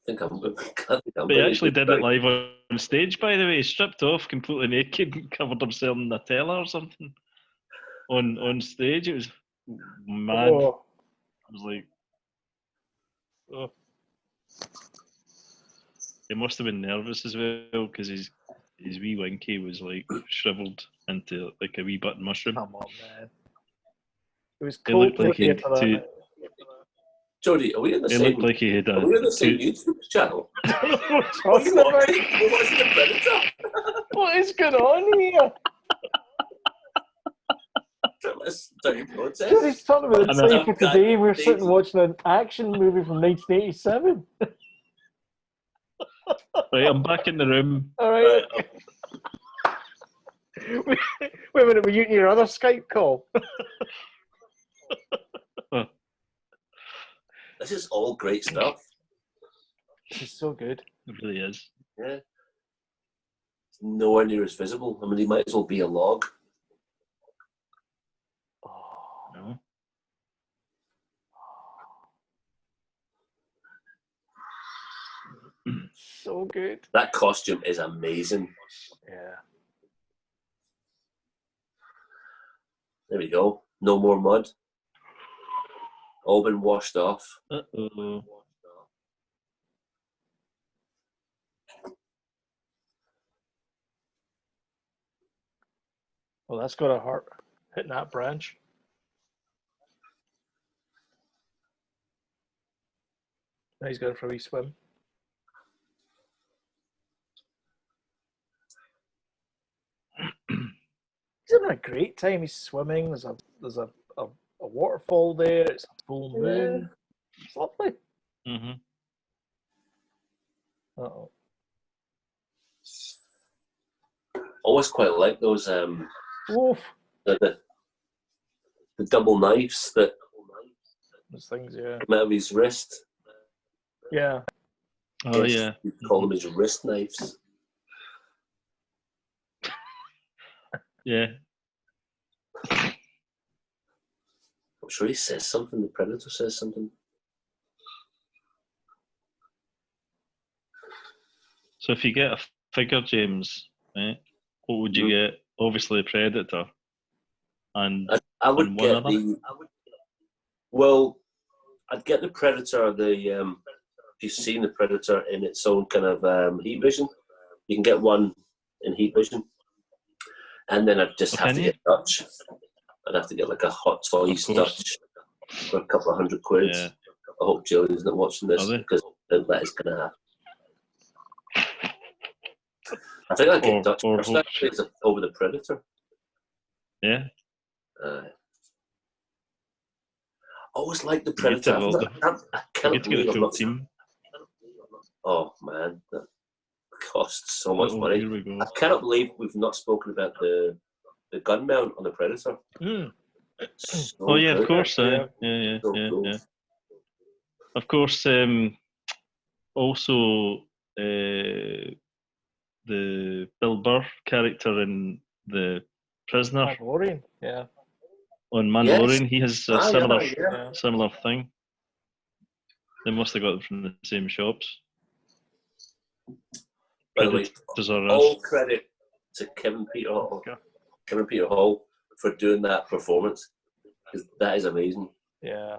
But he actually did it live on stage, by the way. He stripped off completely naked and covered himself in Nutella or something on stage. It was mad. Oh. I was like, oh. He must have been nervous as well, because his wee winky was like shriveled into like a wee button mushroom. Come on, man. It was It cold looked like Jody, are we in the same? It looked like he had Are we in the same YouTube channel? What are you watching? You're watching The Predator? What is going on here? Jody's talking about the play for today, and we're sitting watching an action movie from 1987. Right, I'm back in the room. All right. Wait a minute, were you in your other Skype call? This is all great stuff. This is so good. It really is. Yeah. It's nowhere near as visible. I mean, he might as well be a log. Oh. No. So good. That costume is amazing. Yeah. There we go. No more mud. All been washed off. Uh-oh. Well, that's got to hurt, hitting that branch. Now he's going for a wee swim. He's having a great time. He's swimming. There's a waterfall there. It's a full moon. Yeah. It's lovely. Mm-hmm. Uh-oh. Always quite like those Oof. The double knives that Those things, yeah. come out of his wrist. Yeah. Oh, yeah. You call them his wrist knives. Yeah. I'm sure he says something. The Predator says something. So if you get a figure, James, right, what would you get? Obviously, a Predator. And I would one get other? Well, I'd get the Predator. If you've seen the Predator in its own kind of heat vision, you can get one in heat vision. And then I'd just have to get Dutch. I'd have to get like a Hot Toys Dutch for a couple of £100. Yeah. I hope Jillian's not watching this because that is going to happen. I think I'd get Dutch first actually over the Predator. Yeah. I always like the Predator. I can't believe I'm not. Team. Oh man, that costs so much money. Here we go. I cannot believe we've not spoken about the gun mount on the Predator. So yeah, good. Of course. Yeah. Cool. Of course. Also, the Bill Burr character in The Prisoner. Mandalorian, yeah. On Mandalorian, he has a similar thing. They must have got them from the same shops. By the way, all credit to Kevin Peter Hall for doing that performance, because that is amazing. Yeah.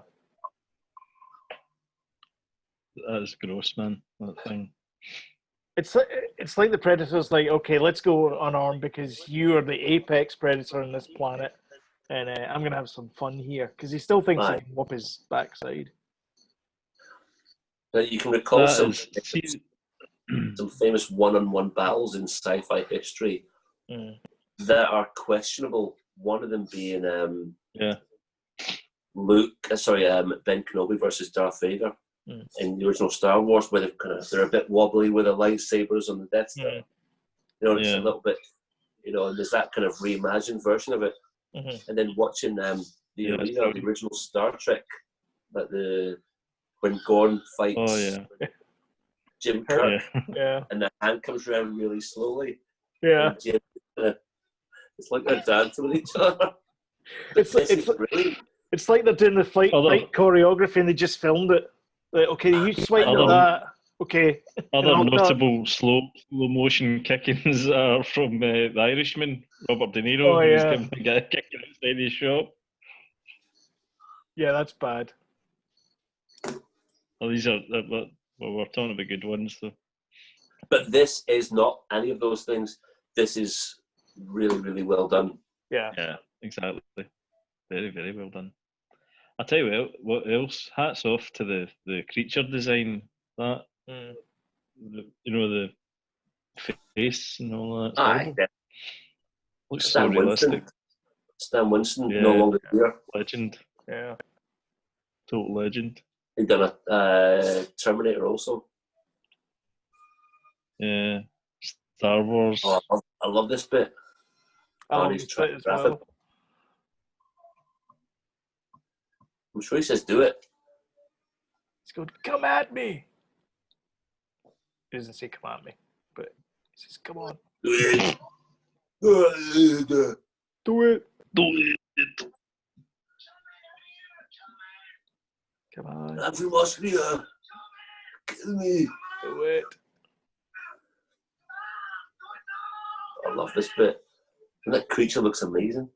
That is gross, man. That thing. It's like the Predator's like, okay, let's go unarmed because you are the apex predator on this planet, and I'm gonna have some fun here because he still thinks he can whoop his backside. Now you can recall some famous one-on-one battles in sci-fi history that are questionable. One of them being Ben Kenobi versus Darth Vader. In the original Star Wars, where they're a bit wobbly with the lightsabers on the Death Star. It's a little bit, and there's that kind of reimagined version of it. And then watching the original Star Trek, when Gorn fights Jim Kirk, and the hand comes around really slowly. Yeah, Jim, it's like they're dancing with each other. It's like they're doing the fight choreography and they just filmed it. Like, okay, you swipe at that. Okay. Other notable slow motion kickings are from the Irishman, Robert De Niro, who's giving the guy a kick outside his shop. Yeah, that's bad. Well, these are we're talking about good ones, though. But this is not any of those things. This is really, really well done. Yeah, exactly. Very, very well done. I'll tell you what else. Hats off to the creature design. That the face and all that. Looks so realistic. Stan Winston, no longer here. Legend. Yeah. Total legend. He done a Terminator also. Yeah. Star Wars. Oh, I love this bit. Arnie's trying to him. I'm sure he says, "Do it." He's going, "Come at me." He doesn't say "come at me," but he says, "Come on." Do it. Do it. Do it. Come on. I'm from Austria. Kill me. Do it. I love this bit. And that creature looks amazing.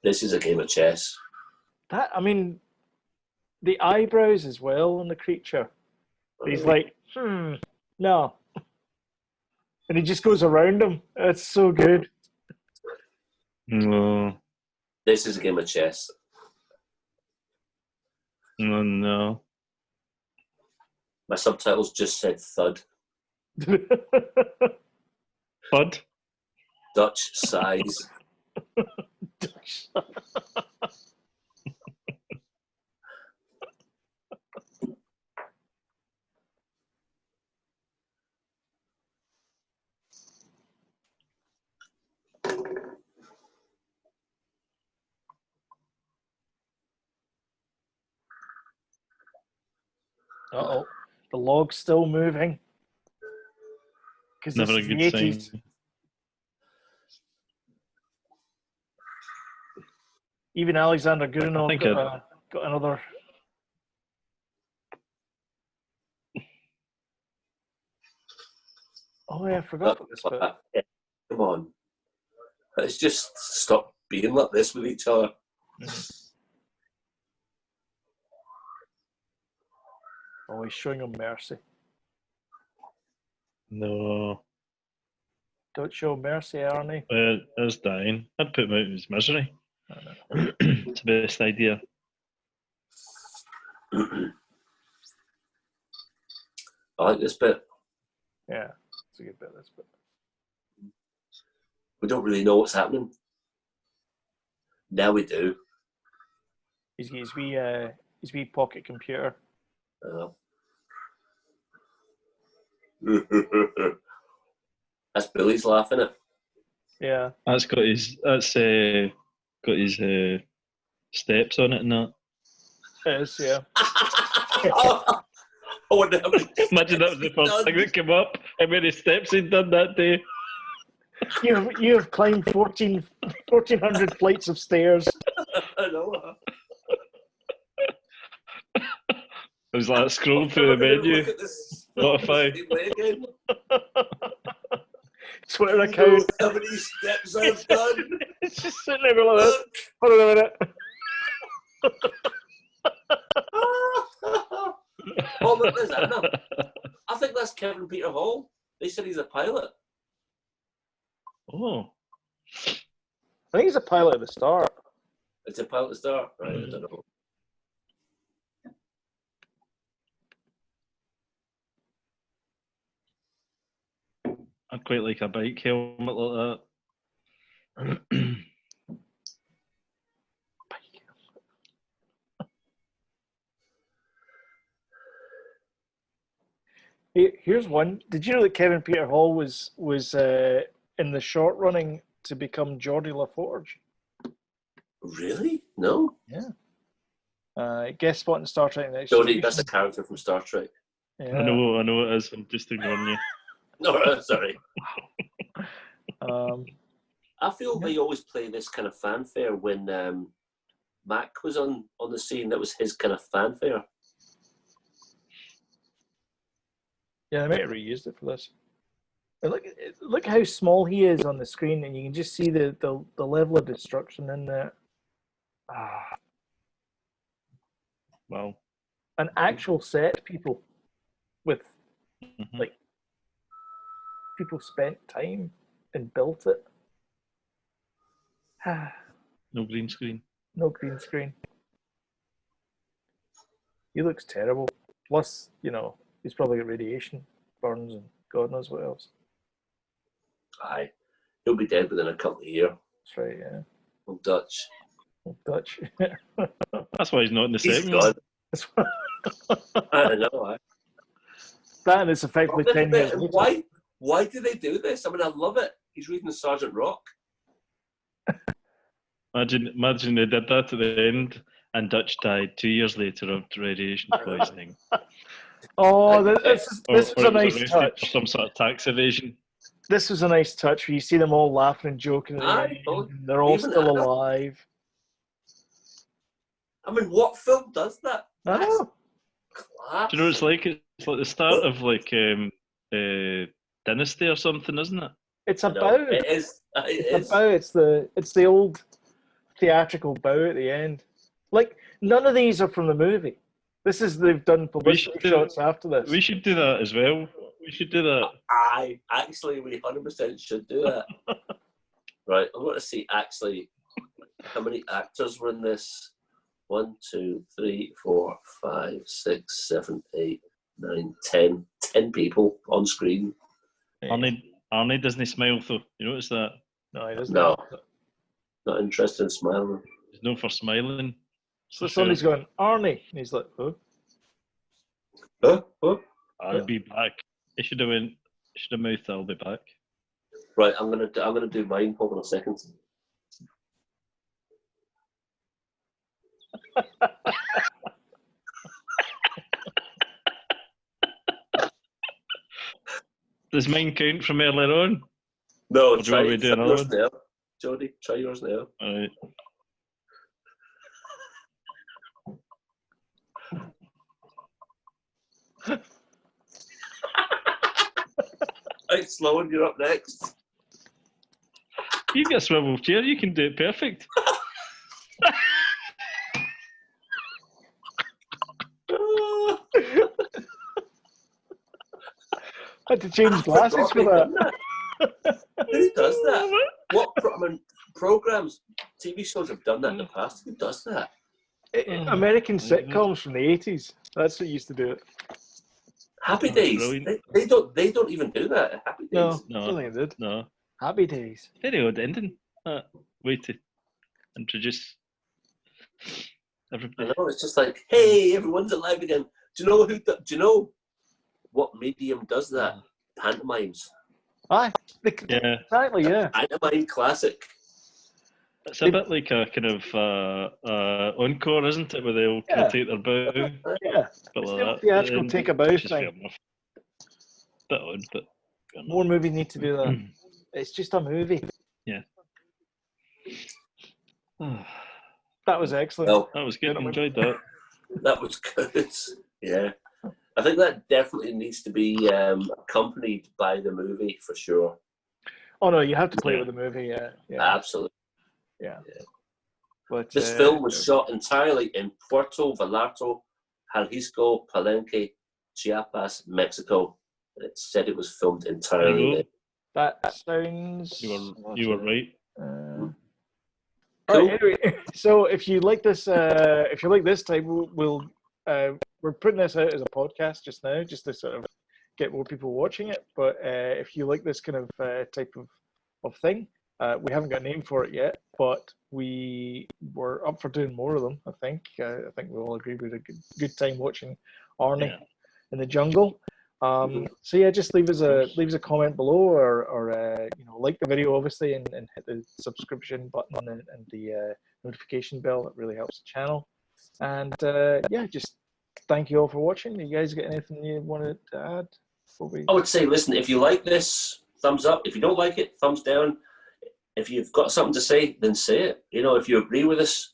This is a game of chess. The eyebrows as well on the creature. He's like, no. And he just goes around him. It's so good. No. This is a game of chess. No. My subtitles just said thud. Thud? Dutch size. Uh-oh. The log's still moving. Because this Never a is the good 80s. sign. Even Alexander Goodenow think got another. Oh yeah, I forgot about this bit. Come on. Let's just stop being like this with each other. Oh, he's showing him mercy. No. Don't show mercy, Arnie. There's dying. I'd put him out of his misery. It's the best idea. I like this bit. Yeah, it's a good bit, this bit. We don't really know what's happening. Now we do. He's his wee pocket computer. That's Billy's laughing at. Yeah. That's got his steps on it and that. It is, yeah. I wonder how many Imagine that was the first thing that came up. How many steps he'd done that day? You have climbed 1,400 flights of stairs. I know. It was like scroll through the menu. Spotify. Twitter account. How many steps I've done? It's just sitting there like this. Hold on a minute. Oh, look, there's Anna. I think that's Kevin Peter Hall. They said he's a pilot. Oh. I think he's a pilot at the start. It's a pilot start? Right, I don't know. I'd quite like a bike helmet like that. Here's one. Did you know that Kevin Peter Hall was in the short running to become Geordie LaForge? Really? No? Yeah. Guest spot in Star Trek Next Geordie, Generation. that's a character from Star Trek. Yeah. I know it is. I'm just ignoring you. No, sorry. I feel they always play this kind of fanfare when Mac was on the scene. That was his kind of fanfare. Yeah, they might have reused it for this. But look how small he is on the screen, and you can just see the level of destruction in there. Wow. An actual set, people, with like people spent time and built it. No green screen. No green screen. He looks terrible. Plus, he's probably got radiation burns and God knows what else. Aye. He'll be dead within a couple of years. That's right, yeah. Old Dutch. Dutch. That's why he's not in the He's second gone. one. I don't know. That and it's effectively 10 years later. Why do they do this? I mean, I love it. He's reading Sergeant Rock. Imagine they did that at the end and Dutch died 2 years later of radiation poisoning. Oh, this was a nice touch. For some sort of tax evasion. This was a nice touch where you see them all laughing and joking. They're all still alive. I mean, what film does that? I know. Class. Do you know what it's like? It's like the start of like Dynasty or something, isn't it? It's about. It is. It's the old theatrical bow at the end. Like none of these are from the movie. They've done publicity shots after this. We should do that as well. We should do that. Aye, actually, we 100% should do that. Right, I want to see actually how many actors were in this. 1, 2, 3, 4, 5, 6, 7, 8, 9, 10. 10 people on screen. Arnie doesn't smile though. You notice that? No, he doesn't. No, not interested in smiling. He's known for smiling. So somebody's going, Arnie, and he's like, oh. I'll be back. He should have mouthed I'll be back. Right, I'm gonna do mine. Hold on a second. Does mine count from earlier on? No, Or do you want me to do another yours one? now. Jody, try yours now. All right. Right, Sloan, you're up next. You've got a swivel chair. You can do it perfect. Had to change glasses for that. Who does that? Programs, TV shows have done that in the past. Who does that? American sitcoms from the 80s. That's what used to do it. Happy Days. They don't even do that. Happy Days. No, I don't think they did. No. Happy Days. Very odd ending. Way to introduce everybody. I know, it's just like, hey, everyone's alive again. Do you know what medium does that? Pantomimes. Aye. Yeah. Exactly, yeah. Pantomime classic. It's a bit like a kind of encore, isn't it? Where they'll kind of take their bow. Yeah. Bit It's like the that. theatrical take a bow Which is thing. fair enough. Bit odd, but fair enough. More movies need to do that. It's just a movie. Yeah. That was excellent. Well, That was good. I enjoyed that. that was good. Yeah. I think that definitely needs to be accompanied by the movie for sure. Oh no, you have to play with the movie. Yeah. Absolutely. Yeah. But this film was shot entirely in Puerto Vallarta, Jalisco, Palenque, Chiapas, Mexico. It said it was filmed entirely there. That sounds. You were right. Cool. Right, anyway, so if you like this, type, we're putting this out as a podcast just now, just to sort of get more people watching it. But if you like this kind of type of thing, we haven't got a name for it yet, but we were up for doing more of them. I think we all agree we had a good time watching Arnie in the jungle. So yeah, just leave us a comment below, or like the video obviously, and hit the subscription button and the notification bell. That really helps the channel. And just thank you all for watching. You guys got anything you wanted to add? I would say, listen, if you like this, thumbs up. If you don't like it, thumbs down. If you've got something to say, then say it. If you agree with us,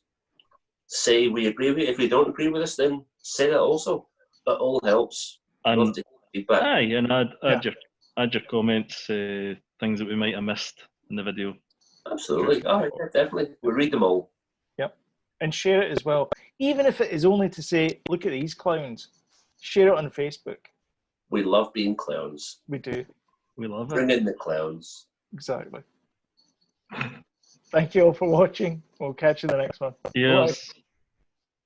say we agree with it. If you don't agree with us, then say that also. That all helps. And feedback. Aye, and add your comments, things that we might have missed in the video. Absolutely. Oh, yeah, definitely. We'll read them all. Yep. And share it as well. Even if it is only to say, look at these clowns. Share it on Facebook. We love being clowns. We do. We love it. Bring in the clowns. Exactly. Thank you all for watching. We'll catch you in the next one. Yes. Bye.